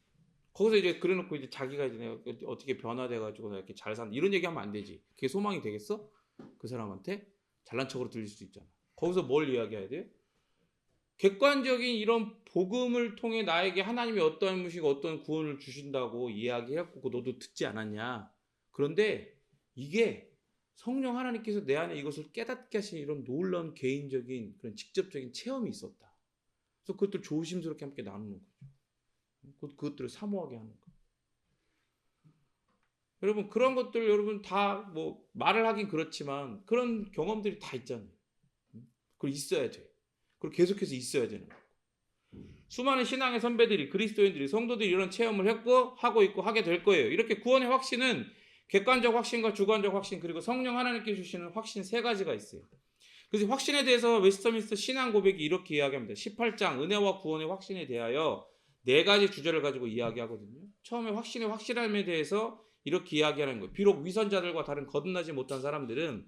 거기서 이제 그래놓고 이제 자기가 이제 내가 어떻게 변화돼가지고 내가 이렇게 잘 산다 이런 얘기하면 안 되지. 그게 소망이 되겠어? 그 사람한테 잘난 척으로 들릴 수도 있잖아. 거기서 뭘 이야기해야 돼요? 객관적인 이런 복음을 통해 나에게 하나님이 어떠한 무시고 어떤 구원을 주신다고 이야기했고 너도 듣지 않았냐. 그런데 이게 성령 하나님께서 내 안에 이것을 깨닫게 하신 이런 놀라운 개인적인 그런 직접적인 체험이 있었다. 그래서 그것들 조심스럽게 함께 나누는 거죠. 그것들을 사모하게 하는 거예요. 여러분 그런 것들 여러분 다 뭐 말을 하긴 그렇지만 그런 경험들이 다 있잖아요. 그걸 있어야 돼. 그리고 계속해서 있어야 되는 거예요. 수많은 신앙의 선배들이 그리스도인들이 성도들이 이런 체험을 했고 하고 있고 하게 될 거예요. 이렇게 구원의 확신은 객관적 확신과 주관적 확신 그리고 성령 하나님께 주시는 확신 세 가지가 있어요. 그래서 확신에 대해서 웨스터민스터 신앙 고백이 이렇게 이야기합니다. 18장 은혜와 구원의 확신에 대하여 네 가지 주제를 가지고 이야기하거든요. 처음에 확신의 확실함에 대해서 이렇게 이야기하는 거예요. 비록 위선자들과 다른 거듭나지 못한 사람들은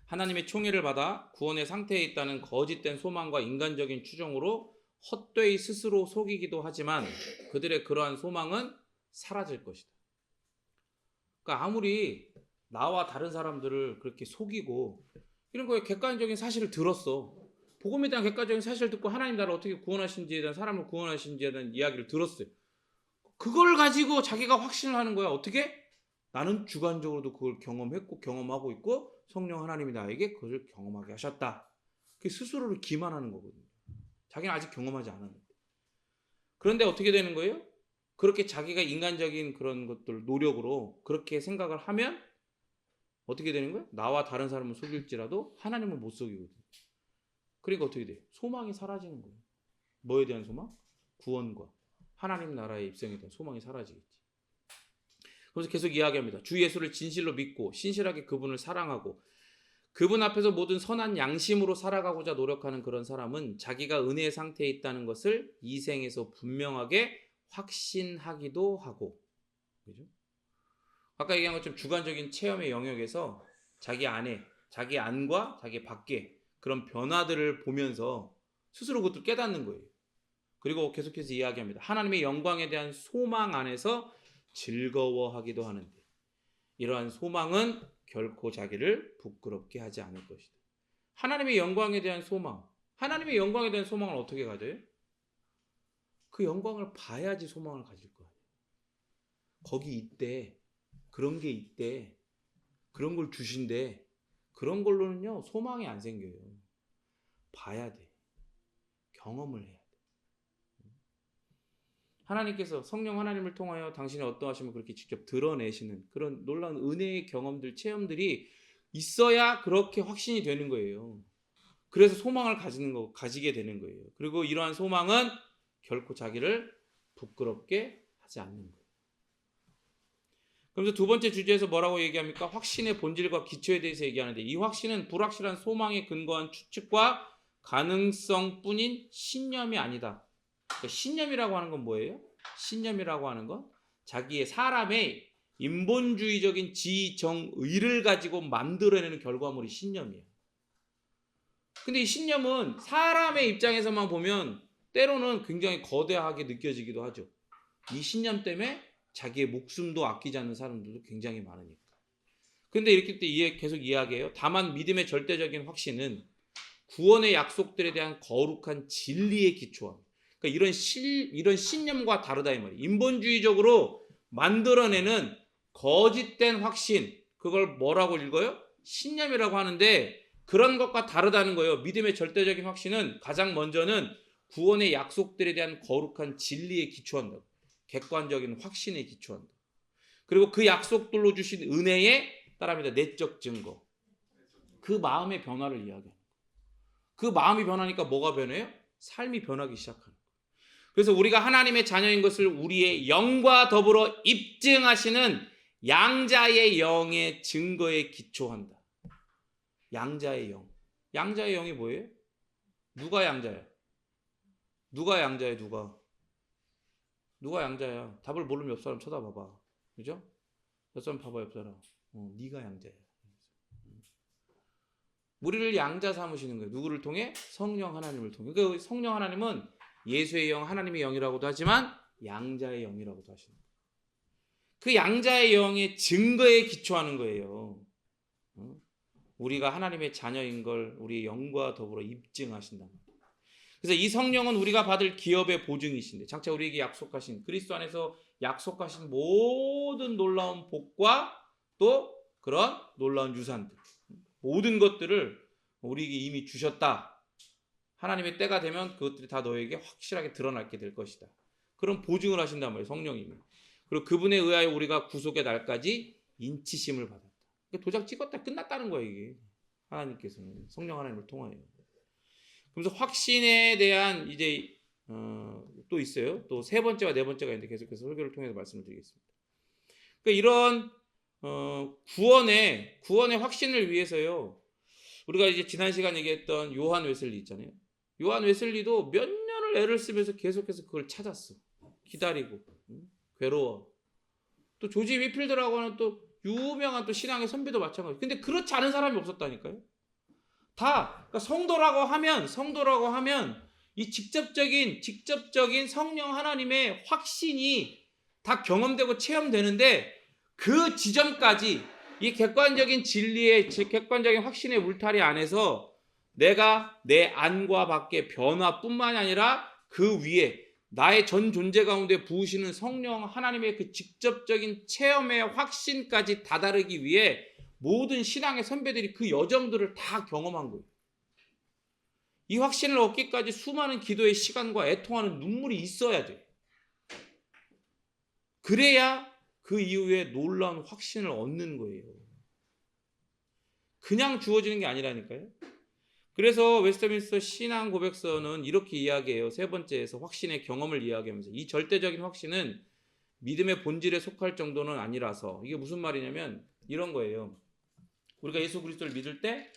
하나님의 총애를 받아 구원의 상태에 있다는 거짓된 소망과 인간적인 추정으로 헛되이 스스로 속이기도 하지만 그들의 그러한 소망은 사라질 것이다. 그러니까 아무리 나와 다른 사람들을 그렇게 속이고 이런 거에 객관적인 사실을 들었어. 복음에 대한 객관적인 사실을 듣고 하나님 나를 어떻게 구원하신지에 대한 사람을 구원하신지에 대한 이야기를 들었어요. 그걸 가지고 자기가 확신을 하는 거야. 어떻게? 나는 주관적으로도 그걸 경험했고 경험하고 있고 성령 하나님이 나에게 그것을 경험하게 하셨다. 그게 스스로를 기만하는 거거든요. 자기는 아직 경험하지 않았는데. 그런데 어떻게 되는 거예요? 그렇게 자기가 인간적인 그런 것들 노력으로 그렇게 생각을 하면 어떻게 되는 거예요? 나와 다른 사람은 속일지라도 하나님은 못 속이거든요. 그러니까 어떻게 돼요? 소망이 사라지는 거예요. 뭐에 대한 소망? 구원과 하나님 나라의 입성에 대한 소망이 사라지겠지. 그래서 계속 이야기합니다. 주 예수를 진실로 믿고 신실하게 그분을 사랑하고 그분 앞에서 모든 선한 양심으로 살아가고자 노력하는 그런 사람은 자기가 은혜의 상태에 있다는 것을 이 생에서 분명하게 확신하기도 하고, 그죠? 아까 얘기한 것처럼 주관적인 체험의 영역에서 자기 안에, 자기 안과 자기 밖에 그런 변화들을 보면서 스스로 그것도 깨닫는 거예요. 그리고 계속해서 이야기합니다. 하나님의 영광에 대한 소망 안에서 즐거워하기도 하는데 이러한 소망은 결코 자기를 부끄럽게 하지 않을 것이다. 하나님의 영광에 대한 소망, 하나님의 영광에 대한 소망을 어떻게 가져요? 그 영광을 봐야지 소망을 가질 거야. 거기 있대, 그런 게 있대, 그런 걸 주신대, 그런 걸로는요 소망이 안 생겨요. 봐야 돼, 경험을 해야 돼. 하나님께서 성령 하나님을 통하여 당신이 어떠하심을 그렇게 직접 드러내시는 그런 놀라운 은혜의 경험들, 체험들이 있어야 그렇게 확신이 되는 거예요. 그래서 소망을 가지게 되는 거예요. 그리고 이러한 소망은 결코 자기를 부끄럽게 하지 않는 거예요. 그래서 두 번째 주제에서 뭐라고 얘기합니까? 확신의 본질과 기초에 대해서 얘기하는데 이 확신은 불확실한 소망에 근거한 추측과 가능성뿐인 신념이 아니다. 그러니까 신념이라고 하는 건 뭐예요? 신념이라고 하는 건 자기의 사람의 인본주의적인 지정의를 가지고 만들어내는 결과물이 신념이에요. 근데 이 신념은 사람의 입장에서만 보면 때로는 굉장히 거대하게 느껴지기도 하죠. 이 신념 때문에 자기의 목숨도 아끼지 않는 사람들도 굉장히 많으니까. 근데 이렇게 때 계속 이야기해요. 다만 믿음의 절대적인 확신은 구원의 약속들에 대한 거룩한 진리에 기초합니다. 그러니까 이런 신념과 다르다 이 말이에요. 인본주의적으로 만들어내는 거짓된 확신, 그걸 뭐라고 읽어요? 신념이라고 하는데 그런 것과 다르다는 거예요. 믿음의 절대적인 확신은 가장 먼저는 구원의 약속들에 대한 거룩한 진리에 기초한다. 객관적인 확신에 기초한다. 그리고 그 약속들로 주신 은혜에 따릅니다. 내적 증거. 그 마음의 변화를 이야기해요. 그 마음이 변하니까 뭐가 변해요? 삶이 변하기 시작하는 거예요. 그래서 우리가 하나님의 자녀인 것을 우리의 영과 더불어 입증하시는 양자의 영의 증거에 기초한다. 양자의 영. 양자의 영이 뭐예요? 누가 양자야? 누가 양자야? 누가 양자야? 답을 모르면 옆 사람 쳐다봐봐. 그죠? 옆 사람 봐봐, 옆 사람. 네가 양자야. 우리를 양자 삼으시는 거예요. 누구를 통해? 성령 하나님을 통해. 그러니까 성령 하나님은 예수의 영, 하나님의 영이라고도 하지만 양자의 영이라고도 하시는 거예요. 그 양자의 영의 증거에 기초하는 거예요. 우리가 하나님의 자녀인 걸 우리의 영과 더불어 입증하신다. 그래서 이 성령은 우리가 받을 기업의 보증이신데, 장차 우리에게 약속하신, 그리스도 안에서 약속하신 모든 놀라운 복과 또 그런 놀라운 유산들, 모든 것들을 우리에게 이미 주셨다. 하나님의 때가 되면 그것들이 다 너에게 확실하게 드러나게 될 것이다. 그런 보증을 하신단 말이에요, 성령님이. 그리고 그분에 의하여 우리가 구속의 날까지 인치심을 받았다. 도장 찍었다 끝났다는 거예요, 이게. 하나님께서는 성령 하나님을 통하여. 그래서 확신에 대한 이제 또 있어요. 또 세 번째와 네 번째가 있는데 계속해서 설교를 통해서 말씀을 드리겠습니다. 그러니까 이런 구원의 확신을 위해서요. 우리가 이제 지난 시간 얘기했던 요한 웨슬리 있잖아요. 요한 웨슬리도 몇 년을 애를 쓰면서 계속해서 그걸 찾았어. 기다리고 괴로워. 또 조지 위필드라고는 또 유명한 또 신앙의 선배도 마찬가지. 근데 그렇지 않은 사람이 없었다니까요. 다 그러니까 성도라고 하면 이 직접적인 성령 하나님의 확신이 다 경험되고 체험되는데 그 지점까지 이 객관적인 진리의 객관적인 확신의 울타리 안에서 내가 내 안과 밖의 변화뿐만이 아니라 그 위에 나의 전 존재 가운데 부으시는 성령 하나님의 그 직접적인 체험의 확신까지 다다르기 위해 모든 신앙의 선배들이 그 여정들을 다 경험한 거예요. 이 확신을 얻기까지 수많은 기도의 시간과 애통하는 눈물이 있어야 돼. 그래야 그 이후에 놀라운 확신을 얻는 거예요. 그냥 주어지는 게 아니라니까요. 그래서 웨스트민스터 신앙 고백서는 이렇게 이야기해요. 세 번째에서 확신의 경험을 이야기하면서 이 절대적인 확신은 믿음의 본질에 속할 정도는 아니라서, 이게 무슨 말이냐면 이런 거예요. 우리가 예수 그리스도를 믿을 때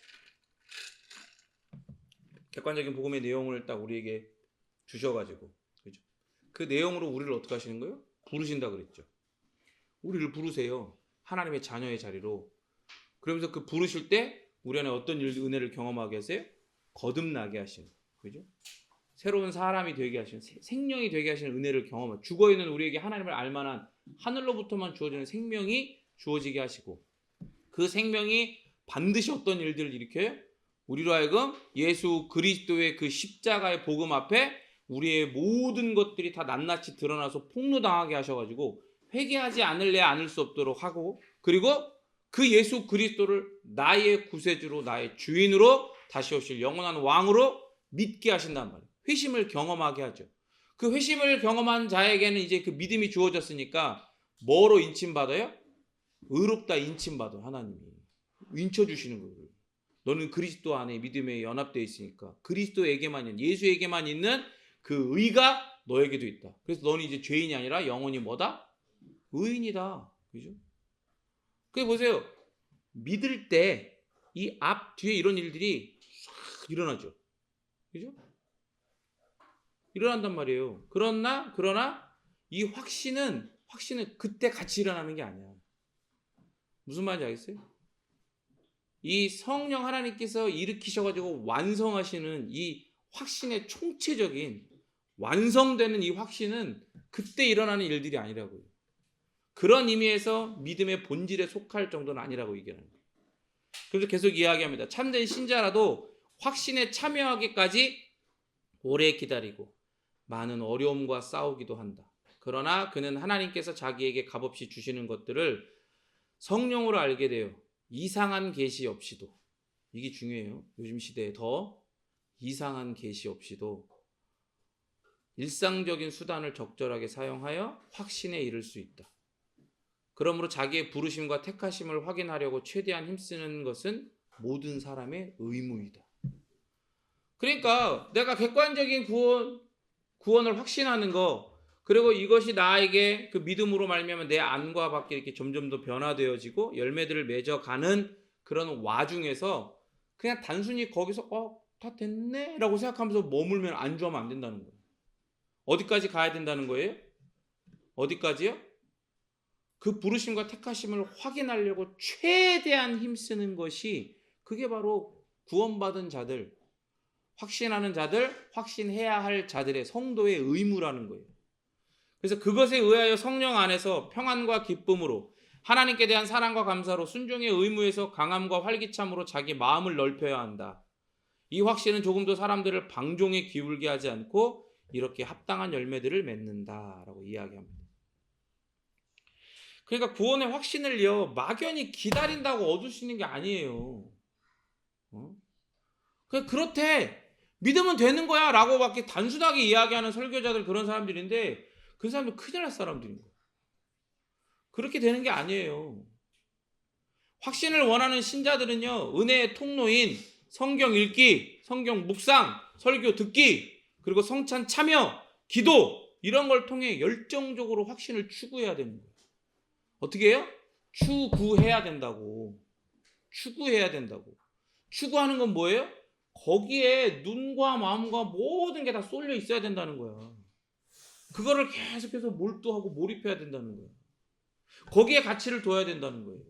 객관적인 복음의 내용을 딱 우리에게 주셔가지고, 그죠? 그 내용으로 우리를 어떻게 하시는 거예요? 부르신다 그랬죠. 우리를 부르세요. 하나님의 자녀의 자리로. 그러면서 그 부르실 때 우리 안에 어떤 은혜를 경험하게 하세요? 거듭나게 하시는, 그죠? 새로운 사람이 되게 하시는, 생명이 되게 하시는 은혜를 경험하고, 죽어있는 우리에게 하나님을 알만한 하늘로부터만 주어지는 생명이 주어지게 하시고, 그 생명이 반드시 어떤 일들을 일으켜요? 우리로 하여금 예수 그리스도의 그 십자가의 복음 앞에 우리의 모든 것들이 다 낱낱이 드러나서 폭로당하게 하셔가지고 회개하지 않을래 않을 수 없도록 하고, 그리고 그 예수 그리스도를 나의 구세주로, 나의 주인으로 다시 오실 영원한 왕으로 믿게 하신단 말이에요. 회심을 경험하게 하죠. 그 회심을 경험한 자에게는 이제 그 믿음이 주어졌으니까 뭐로 인침받아요? 의롭다 인침받아. 하나님이 인쳐주시는 거예요. 너는 그리스도 안에 믿음에 연합되어 있으니까 그리스도에게만, 예수에게만 있는 그 의가 너에게도 있다. 그래서 너는 이제 죄인이 아니라 영원히 뭐다? 의인이다. 그죠? 그게 보세요. 믿을 때 이 앞 뒤에 이런 일들이 싹 일어나죠. 그죠? 일어난단 말이에요. 그러나 이 확신은 그때 같이 일어나는 게 아니야. 무슨 말인지 알겠어요? 이 성령 하나님께서 일으키셔가지고 완성하시는 이 확신의 총체적인 완성되는 이 확신은 그때 일어나는 일들이 아니라고요. 그런 의미에서 믿음의 본질에 속할 정도는 아니라고 얘기하는 거예요. 그래서 계속 이야기합니다. 참된 신자라도 확신에 참여하기까지 오래 기다리고 많은 어려움과 싸우기도 한다. 그러나 그는 하나님께서 자기에게 값없이 주시는 것들을 성령으로 알게 되어 이상한 계시 없이도, 이게 중요해요. 요즘 시대에 더 이상한 계시 없이도 일상적인 수단을 적절하게 사용하여 확신에 이를 수 있다. 그러므로 자기의 부르심과 택하심을 확인하려고 최대한 힘쓰는 것은 모든 사람의 의무이다. 그러니까 내가 객관적인 구원을 확신하는 거, 그리고 이것이 나에게 그 믿음으로 말미암아 내 안과 밖에 이렇게 점점 더 변화되어지고 열매들을 맺어가는 그런 와중에서 그냥 단순히 거기서 다 됐네 라고 생각하면서 머물면 안주하면 안 된다는 거예요. 어디까지 가야 된다는 거예요? 어디까지요? 그 부르심과 택하심을 확인하려고 최대한 힘쓰는 것이, 그게 바로 구원받은 자들, 확신하는 자들, 확신해야 할 자들의 성도의 의무라는 거예요. 그래서 그것에 의하여 성령 안에서 평안과 기쁨으로, 하나님께 대한 사랑과 감사로, 순종의 의무에서 강함과 활기참으로 자기 마음을 넓혀야 한다. 이 확신은 조금도 사람들을 방종에 기울게 하지 않고 이렇게 합당한 열매들을 맺는다라고 이야기합니다. 그러니까 구원의 확신을요, 막연히 기다린다고 얻을 수 있는 게 아니에요. 그렇대, 믿으면 되는 거야 라고 밖에 단순하게 이야기하는 설교자들, 그런 사람들인데 그 사람들 큰일 날 사람들인 거예요. 그렇게 되는 게 아니에요. 확신을 원하는 신자들은요, 은혜의 통로인 성경 읽기, 성경 묵상, 설교 듣기, 그리고 성찬 참여, 기도, 이런 걸 통해 열정적으로 확신을 추구해야 되는 거예요. 어떻게 해요? 추구해야 된다고. 추구해야 된다고. 추구하는 건 뭐예요? 거기에 눈과 마음과 모든 게 다 쏠려 있어야 된다는 거야. 그거를 계속해서 몰두하고 몰입해야 된다는 거예요. 거기에 가치를 둬야 된다는 거예요.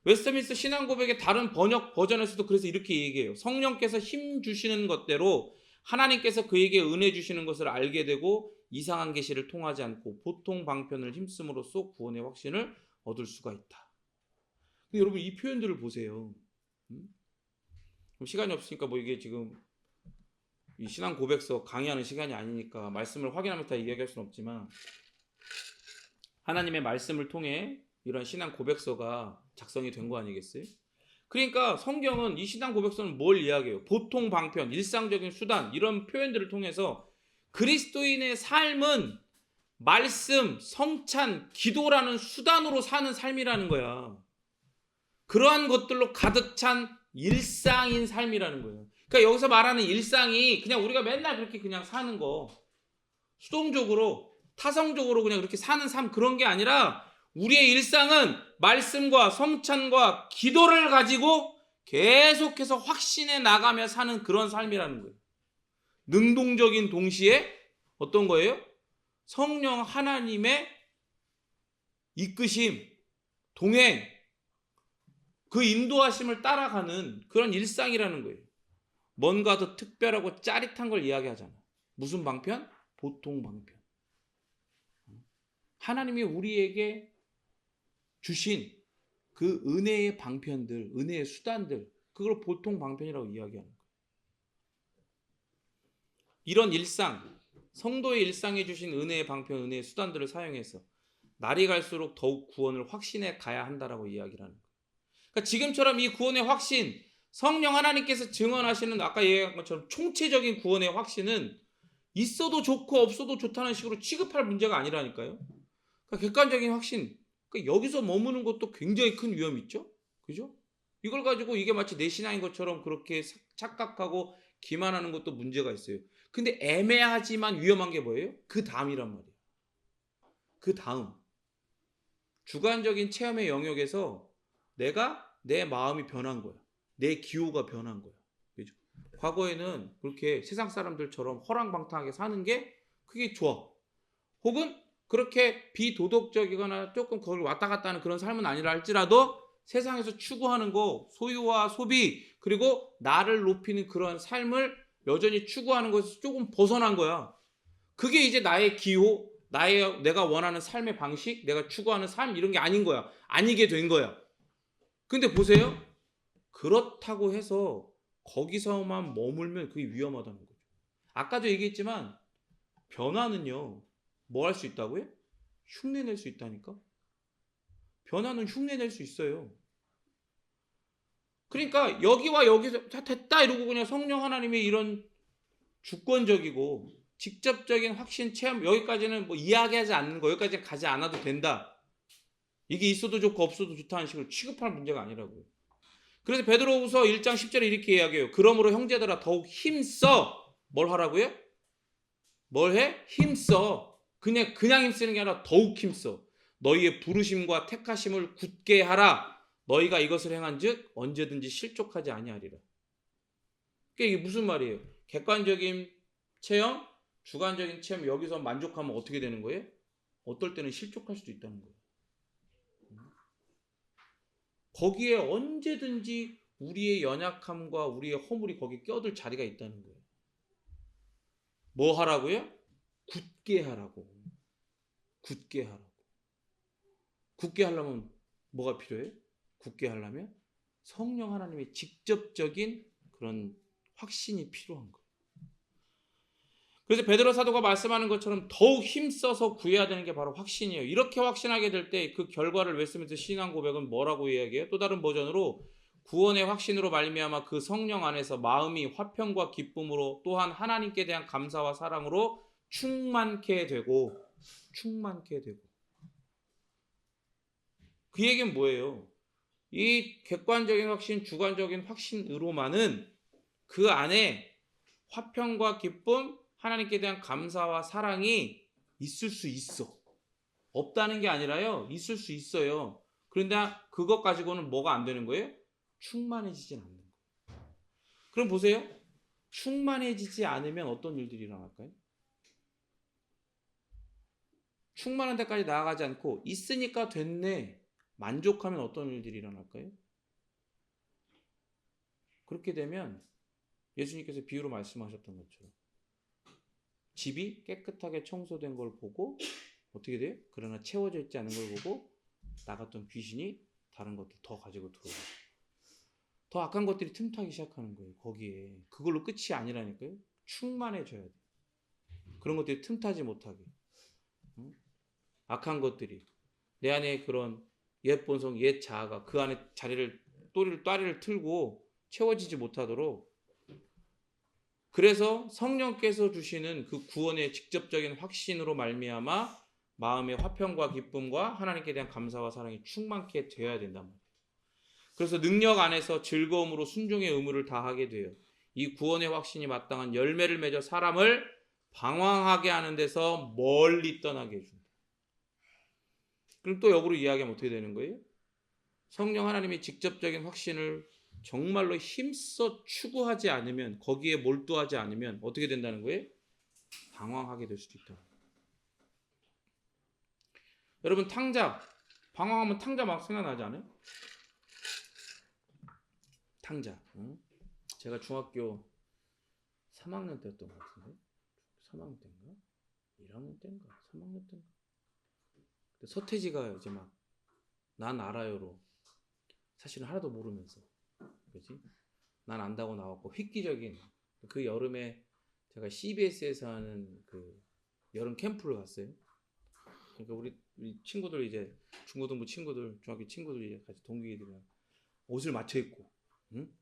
웨스트민스터 신앙고백의 다른 번역 버전에서도 그래서 이렇게 얘기해요. 성령께서 힘 주시는 것대로 하나님께서 그에게 은혜 주시는 것을 알게 되고 이상한 계시를 통하지 않고 보통 방편을 힘쓰므로써 구원의 확신을 얻을 수가 있다. 근데 여러분, 이 표현들을 보세요. 시간이 없으니까 뭐 이게 지금 이 신앙 고백서 강의하는 시간이 아니니까 말씀을 확인하면서 다 이야기할 수는 없지만, 하나님의 말씀을 통해 이런 신앙 고백서가 작성이 된 거 아니겠어요? 그러니까 성경은, 이 신앙 고백서는 뭘 이야기해요? 보통 방편, 일상적인 수단, 이런 표현들을 통해서 그리스도인의 삶은 말씀, 성찬, 기도라는 수단으로 사는 삶이라는 거야. 그러한 것들로 가득 찬 일상인 삶이라는 거예요. 그러니까 여기서 말하는 일상이 그냥 우리가 맨날 그렇게 그냥 사는 거, 수동적으로, 타성적으로 그냥 그렇게 사는 삶, 그런 게 아니라 우리의 일상은 말씀과 성찬과 기도를 가지고 계속해서 확신해 나가며 사는 그런 삶이라는 거예요. 능동적인 동시에 어떤 거예요? 성령 하나님의 이끄심, 동행, 그 인도하심을 따라가는 그런 일상이라는 거예요. 뭔가 더 특별하고 짜릿한 걸 이야기하잖아. 무슨 방편? 보통 방편. 하나님이 우리에게 주신 그 은혜의 방편들, 은혜의 수단들, 그걸 보통 방편이라고 이야기하는 거예요. 이런 일상, 성도의 일상에 주신 은혜의 방편, 은혜의 수단들을 사용해서 날이 갈수록 더욱 구원을 확신해 가야 한다라고 이야기를 하는 거예요. 그러니까 지금처럼 이 구원의 확신, 성령 하나님께서 증언하시는 아까 얘기한 것처럼 총체적인 구원의 확신은 있어도 좋고 없어도 좋다는 식으로 취급할 문제가 아니라니까요. 그러니까 객관적인 확신, 그러니까 여기서 머무는 것도 굉장히 큰 위험이 있죠. 그죠? 이걸 가지고 이게 마치 내 신앙인 것처럼 그렇게 착각하고 기만하는 것도 문제가 있어요. 근데 애매하지만 위험한 게 뭐예요? 그 다음이란 말이에요. 그 다음. 주관적인 체험의 영역에서 내 마음이 변한 거야. 내 기호가 변한 거야. 그죠? 과거에는 그렇게 세상 사람들처럼 허랑방탕하게 사는 게 그게 좋아. 혹은 그렇게 비도덕적이거나 조금 거기 왔다 갔다 하는 그런 삶은 아니라 할지라도 세상에서 추구하는 거, 소유와 소비, 그리고 나를 높이는 그런 삶을 여전히 추구하는 것에서 조금 벗어난 거야. 그게 이제 나의 기호, 내가 원하는 삶의 방식, 내가 추구하는 삶, 이런 게 아닌 거야. 아니게 된 거야. 근데 보세요. 그렇다고 해서 거기서만 머물면 그게 위험하다는 거죠. 아까도 얘기했지만 변화는요, 뭐 할 수 있다고요? 흉내낼 수 있다니까. 변화는 흉내낼 수 있어요. 그러니까 여기와 여기서 다 됐다 이러고 그냥 성령 하나님의 이런 주권적이고 직접적인 확신 체험, 여기까지는 뭐 이야기하지 않는 거, 여기까지 가지 않아도 된다. 이게 있어도 좋고 없어도 좋다는 식으로 취급할 문제가 아니라고요. 그래서 베드로후서 1장 10절에 이렇게 이야기해요. 그러므로 형제들아 더욱 힘써. 뭘 하라고요? 뭘 해? 힘써. 그냥 힘쓰는 게 아니라 더욱 힘써. 너희의 부르심과 택하심을 굳게 하라. 너희가 이것을 행한즉 언제든지 실족하지 아니하리라. 그게 이게 무슨 말이에요? 객관적인 체험, 주관적인 체험 여기서 만족하면 어떻게 되는 거예요? 어떨 때는 실족할 수도 있다는 거예요. 거기에 언제든지 우리의 연약함과 우리의 허물이 거기에 껴들 자리가 있다는 거예요. 뭐 하라고요? 굳게 하라고. 굳게 하라고. 굳게 하려면 뭐가 필요해요? 굳게 하려면 성령 하나님의 직접적인 그런 확신이 필요한 거예요. 그래서 베드로 사도가 말씀하는 것처럼 더욱 힘써서 구해야 되는 게 바로 확신이에요. 이렇게 확신하게 될 때 그 결과를 웨스트민스터 신앙 고백은 뭐라고 이야기해요? 또 다른 버전으로 구원의 확신으로 말미암아 그 성령 안에서 마음이 화평과 기쁨으로 또한 하나님께 대한 감사와 사랑으로 충만케 되고 그 얘기는 뭐예요? 이 객관적인 확신, 주관적인 확신으로만은 그 안에 화평과 기쁨, 하나님께 대한 감사와 사랑이 있을 수 있어. 없다는 게 아니라요. 있을 수 있어요. 그런데 그것 가지고는 뭐가 안 되는 거예요? 충만해지진 않는 거예요. 그럼 보세요. 충만해지지 않으면 어떤 일들이 일어날까요? 충만한 데까지 나아가지 않고 있으니까 됐네. 만족하면 어떤 일들이 일어날까요? 그렇게 되면 예수님께서 비유로 말씀하셨던 것처럼 집이 깨끗하게 청소된 걸 보고 어떻게 돼요? 그러나 채워져 있지 않은 걸 보고 나갔던 귀신이 다른 것들 더 가지고 들어오고 더 악한 것들이 틈타기 시작하는 거예요. 거기에 그걸로 끝이 아니라니까요. 충만해져야 돼. 그런 것들이 틈타지 못하게. 악한 것들이 내 안에 그런 옛 본성, 옛 자아가 그 안에 자리를 또리를 틀고 채워지지 못하도록 그래서 성령께서 주시는 그 구원의 직접적인 확신으로 말미암아 마음의 화평과 기쁨과 하나님께 대한 감사와 사랑이 충만케 되어야 된단 말이에요. 그래서 능력 안에서 즐거움으로 순종의 의무를 다하게 돼요. 이 구원의 확신이 마땅한 열매를 맺어 사람을 방황하게 하는 데서 멀리 떠나게 해준다. 그럼 또 역으로 이야기하면 어떻게 되는 거예요? 성령 하나님의 직접적인 확신을 정말로 힘써 추구하지 않으면 거기에 몰두하지 않으면 어떻게 된다는 거예요? 방황하게 될 수도 있다. 여러분 탕자 방황하면 탕자 막 생각나지 않아요? 탕자. 제가 중학교 3학년 때였던 것 같은데 3학년 때인가? 1학년 때인가? 3학년 때인가? 서태지가 이제 막 난 알아요로 사실은 하나도 모르면서 그지? 난 안다고 나왔고 획기적인 그 여름에 제가 CBS에서 하는 그 여름 캠프를 갔어요. 그러니까 우리 친구들 이제 중고등부 친구들 중학교 친구들 이제 같이 동기들이랑 옷을 맞춰 입고 응?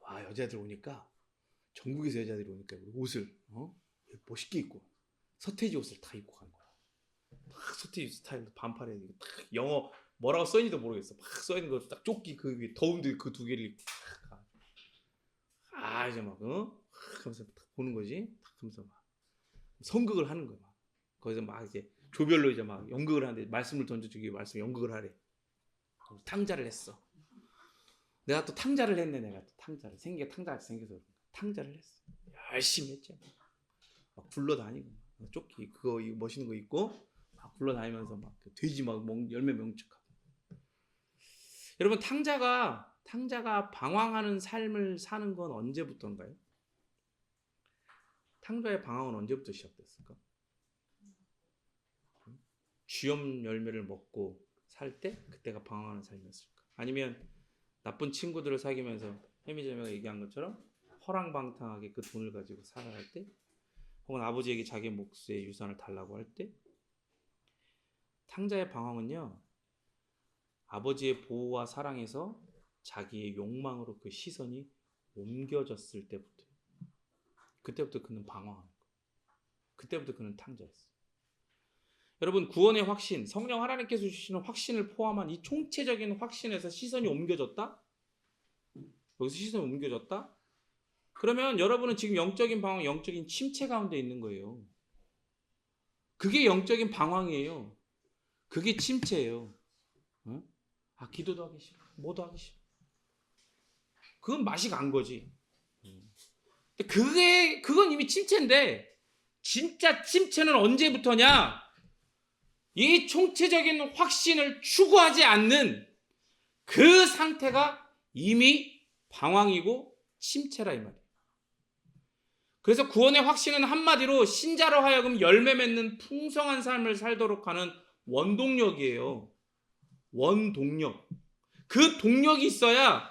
와 여자들 오니까 전국에서 여자들이 오니까 옷을 멋있게 입고 서태지 옷을 다 입고 간 거야. 딱 서태지 스타일 반팔에 딱 영어 뭐라고 써있는지도 모르겠어. 막 써있는 거 딱 조끼 그 위에 더운데 그 두 개를 입고 딱 가. 아 이제 막 하면서 딱 보는 거지. 딱 하면서 막 성극을 하는 거야. 막. 거기서 막 이제 조별로 이제 막 연극을 하는데 말씀을 던져주기 말씀 연극을 하래. 탕자를 했어. 내가 또 탕자를 했네. 내가 또 탕자를 생기가 탕자같이 생겨서 탕자를 했어. 열심히 했죠. 막 굴러다니고 조끼 그거 멋있는 거 입고 막 굴러다니면서 막 돼지 막 열매 명축하고. 여러분 탕자가 방황하는 삶을 사는 건 언제부터인가요? 탕자의 방황은 언제부터 시작됐을까? 쥐염 열매를 먹고 살 때 그때가 방황하는 삶이었을까? 아니면 나쁜 친구들을 사귀면서 해미자매가 얘기한 것처럼 허랑방탕하게 그 돈을 가지고 살아갈 때 혹은 아버지에게 자기 몫의 유산을 달라고 할 때 탕자의 방황은요 아버지의 보호와 사랑에서 자기의 욕망으로 그 시선이 옮겨졌을 때부터 그때부터 그는 방황하는 거예요. 그때부터 그는 탕자였어요. 여러분 구원의 확신, 성령 하나님께서 주시는 확신을 포함한 이 총체적인 확신에서 시선이 옮겨졌다? 여기서 시선이 옮겨졌다? 그러면 여러분은 지금 영적인 방황, 영적인 침체 가운데 있는 거예요. 그게 영적인 방황이에요. 그게 침체예요. 어? 아, 기도도 하기 싫어. 뭐도 하기 싫어. 그건 맛이 간 거지. 그건 이미 침체인데, 진짜 침체는 언제부터냐? 이 총체적인 확신을 추구하지 않는 그 상태가 이미 방황이고 침체라 이 말이에요. 그래서 구원의 확신은 한마디로 신자로 하여금 열매 맺는 풍성한 삶을 살도록 하는 원동력이에요. 원동력. 그 동력이 있어야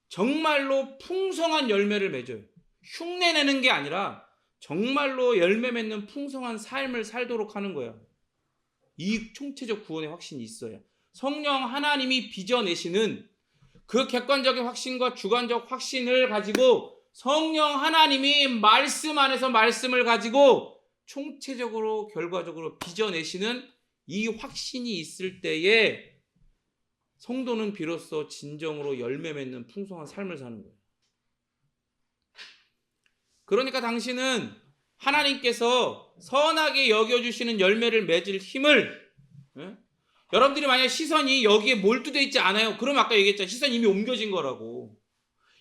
정말로 풍성한 열매를 맺어요. 흉내내는 게 아니라 정말로 열매 맺는 풍성한 삶을 살도록 하는 거야. 이 총체적 구원의 확신이 있어야. 성령 하나님이 빚어내시는 그 객관적인 확신과 주관적 확신을 가지고 성령 하나님이 말씀 안에서 말씀을 가지고 총체적으로 결과적으로 빚어내시는 이 확신이 있을 때에 성도는 비로소 진정으로 열매 맺는 풍성한 삶을 사는 거예요. 그러니까 당신은 하나님께서 선하게 여겨주시는 열매를 맺을 힘을, 여러분들이 만약 시선이 여기에 몰두되어 있지 않아요. 그럼 아까 얘기했잖아요. 시선이 이미 옮겨진 거라고.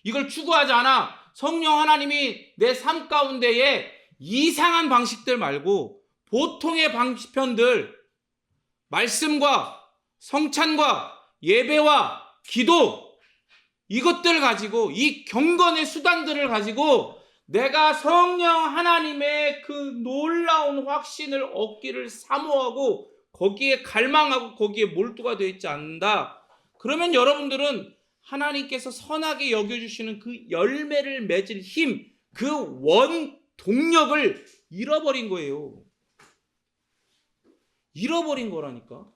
이걸 추구하지 않아. 성령 하나님이 내 삶 가운데에 이상한 방식들 말고 보통의 방편들, 말씀과 성찬과 예배와 기도, 이것들 가지고, 이 경건의 수단들을 가지고 내가 성령 하나님의 그 놀라운 확신을 얻기를 사모하고 거기에 갈망하고 거기에 몰두가 되어 있지 않는다. 그러면 여러분들은 하나님께서 선하게 여겨주시는 그 열매를 맺을 힘, 그 원동력을 잃어버린 거예요. 잃어버린 거라니까.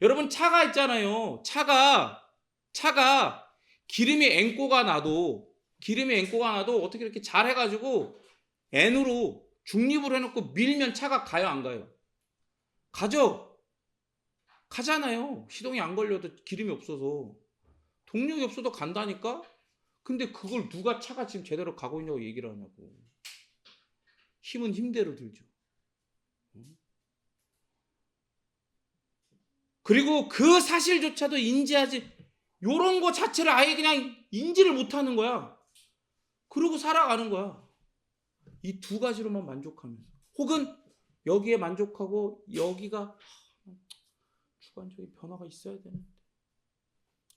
여러분 차가 있잖아요. 차가 기름이 앵꼬가 나도 어떻게 이렇게 잘 해가지고 N으로 중립을 해놓고 밀면 차가 가요, 안 가요? 가죠. 가잖아요. 시동이 안 걸려도 기름이 없어서. 동력이 없어도 간다니까? 근데 그걸 누가 차가 지금 제대로 가고 있냐고 얘기를 하냐고. 힘은 힘대로 들죠. 그리고 그 사실조차도 인지하지, 요런 거 자체를 아예 그냥 인지를 못하는 거야. 그러고 살아가는 거야. 이 두 가지로만 만족하면서. 혹은 여기에 만족하고 여기가 주관적인 변화가 있어야 되는데.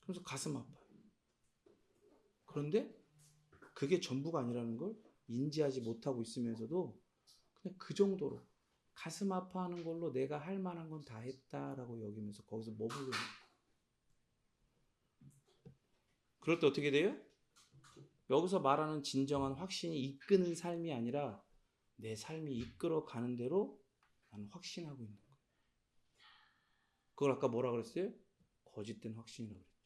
그래서 가슴 아파요. 그런데 그게 전부가 아니라는 걸 인지하지 못하고 있으면서도 그냥 그 정도로 가슴 아파하는 걸로 내가 할 만한 건 다 했다라고 여기면서 거기서 머무르는 거예요. 그럴 때 어떻게 돼요? 여기서 말하는 진정한 확신이 이끄는 삶이 아니라 내 삶이 이끌어가는 대로 나는 확신하고 있는 거예요. 그걸 아까 뭐라 그랬어요? 거짓된 확신이라고 그랬죠.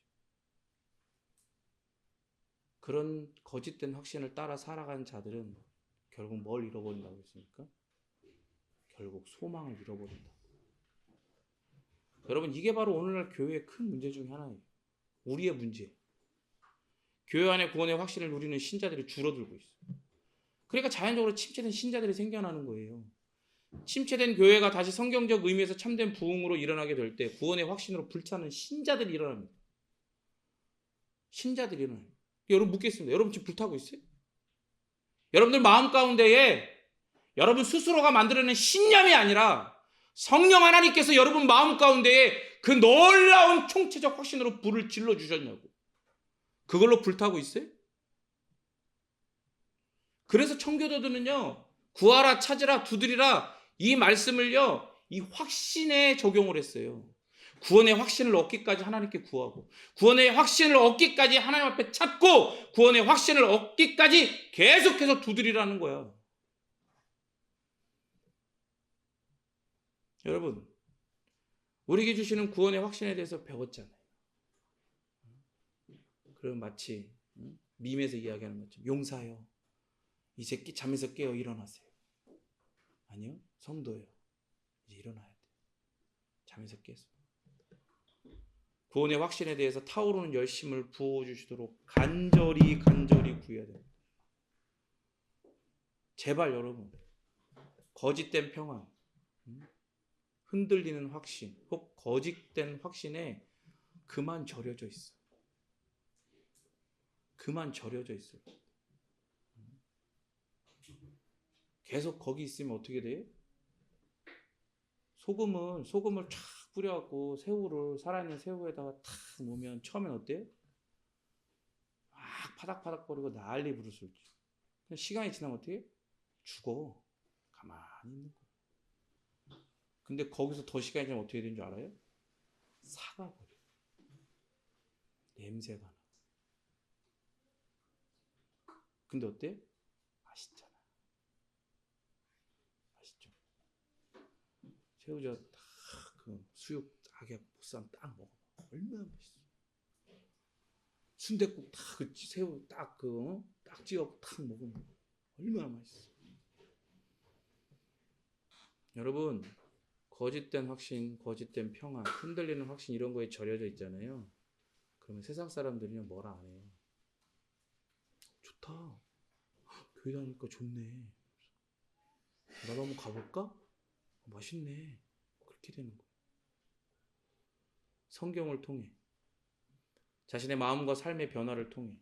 그런 거짓된 확신을 따라 살아가는 자들은 결국 뭘 잃어버린다고 했습니까? 결국 소망을 잃어버린다. 여러분, 이게 바로 오늘날 교회의 큰 문제 중에 하나예요. 우리의 문제. 교회 안에 구원의 확신을 누리는 신자들이 줄어들고 있어요. 그러니까 자연적으로 침체된 신자들이 생겨나는 거예요. 침체된 교회가 다시 성경적 의미에서 참된 부흥으로 일어나게 될 때 구원의 확신으로 불타는 신자들이 일어납니다. 신자들이 일어나요. 여러분 묻겠습니다. 여러분 지금 불타고 있어요? 여러분들 마음 가운데에 여러분 스스로가 만들어낸 신념이 아니라 성령 하나님께서 여러분 마음 가운데에 그 놀라운 총체적 확신으로 불을 질러 주셨냐고. 그걸로 불타고 있어요? 그래서 청교도들은요, 구하라, 찾으라, 두드리라, 이 말씀을요, 이 확신에 적용을 했어요. 구원의 확신을 얻기까지 하나님께 구하고, 구원의 확신을 얻기까지 하나님 앞에 찾고, 구원의 확신을 얻기까지 계속해서 두드리라는 거야. 여러분, 우리에게 주시는 구원의 확신에 대해서 배웠잖아요. 그럼 마치 밈에서 이야기하는 것처럼 용사요, 이 새끼 잠에서 깨어 일어나세요. 아니요, 성도요, 이제 일어나야 돼. 잠에서 깨서. 구원의 확신에 대해서 타오르는 열심을 부어주시도록 간절히 구해야 됩니다. 제발 여러분, 거짓된 평안, 흔들리는 확신, 혹 거짓된 확신에 그만 절여져 있어. 그만 절여져 있어. 계속 거기 있으면 어떻게 돼? 소금을 쫙 뿌려갖고 살아있는 새우에다가 탁 놓으면 처음엔 어때? 막 파닥파닥거리고 난리 부를 수 있지. 시간이 지나면 어떻게? 죽어. 가만히 있는 거야. 근데 거기서 더 시간이 지나면 어떻게 되는 줄 알아요? 사가버려. 냄새가 나. 근데 어때? 맛있잖아. 맛있죠? 새우젓 딱 그 수육 딱에 보쌈 딱 먹어. 얼마나 맛있어. 순댓국 딱 그 새우 딱 찍어 딱 먹으면 얼마나 맛있어. 여러분, 거짓된 확신, 거짓된 평안, 흔들리는 확신 이런 거에 절여져 있잖아요. 그러면 세상 사람들이면 뭐라 안 해요. 좋다. 교회 다니니까 좋네. 나도 한번 가볼까? 맛있네. 그렇게 되는 거예요. 성경을 통해, 자신의 마음과 삶의 변화를 통해,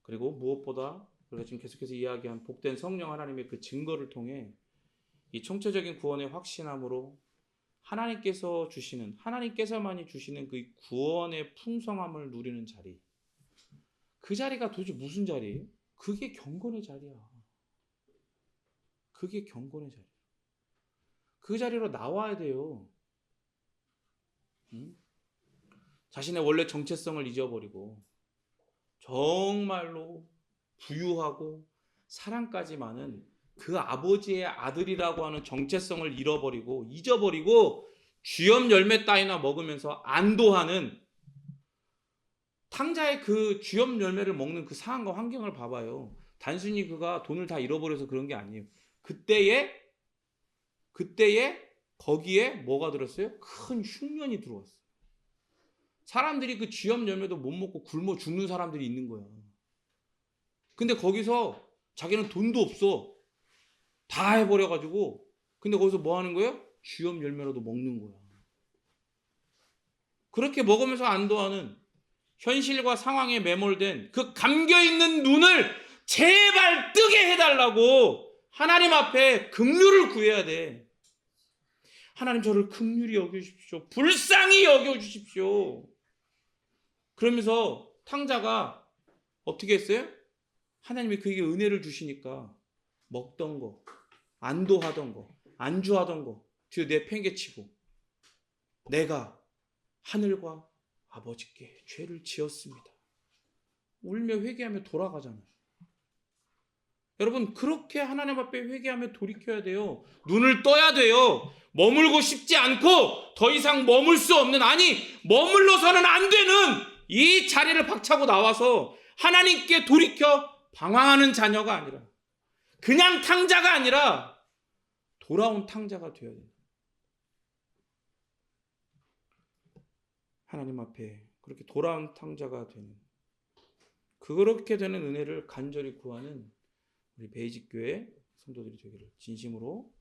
그리고 무엇보다 우리가 지금 계속해서 이야기한 복된 성령 하나님의 그 증거를 통해 이 총체적인 구원의 확신함으로 하나님께서만이 주시는 그 구원의 풍성함을 누리는 자리. 그 자리가 도대체 무슨 자리예요? 그게 경건의 자리야. 그게 경건의 자리. 그 자리로 나와야 돼요. 응? 자신의 원래 정체성을 잊어버리고 정말로 부유하고 사랑까지 많은 그 아버지의 아들이라고 하는 정체성을 잊어버리고 쥐염 열매 따위나 먹으면서 안도하는 탕자의 그 쥐염 열매를 먹는 그 상황과 환경을 봐봐요. 단순히 그가 돈을 다 잃어버려서 그런 게 아니에요. 그때에 거기에 뭐가 들었어요? 큰 흉년이 들어왔어요. 사람들이 그 쥐염 열매도 못 먹고 굶어 죽는 사람들이 있는 거야. 근데 거기서 자기는 돈도 없어. 다 해버려가지고. 근데 거기서 뭐 하는 거예요? 쥐염 열매라도 먹는 거야. 그렇게 먹으면서 안도하는 현실과 상황에 매몰된 그 감겨있는 눈을 제발 뜨게 해달라고 하나님 앞에 긍휼을 구해야 돼. 하나님, 저를 긍휼히 여겨주십시오. 불쌍히 여겨주십시오. 그러면서 탕자가 어떻게 했어요? 하나님이 그에게 은혜를 주시니까 먹던 거, 안도하던 거, 안주하던 거 뒤에 내팽개치고 내가 하늘과 아버지께 죄를 지었습니다. 울며 회개하며 돌아가잖아요. 여러분, 그렇게 하나님 앞에 회개하며 돌이켜야 돼요. 눈을 떠야 돼요. 머물고 싶지 않고 더 이상 머물 수 없는, 아니 머물러서는 안 되는 이 자리를 박차고 나와서 하나님께 돌이켜 방황하는 자녀가 아니라, 그냥 탕자가 아니라 돌아온 탕자가 되어야 돼요. 하나님 앞에 그렇게 돌아온 탕자가 되는, 그렇게 되는 은혜를 간절히 구하는 우리 베이직교회 성도들이 되기를 진심으로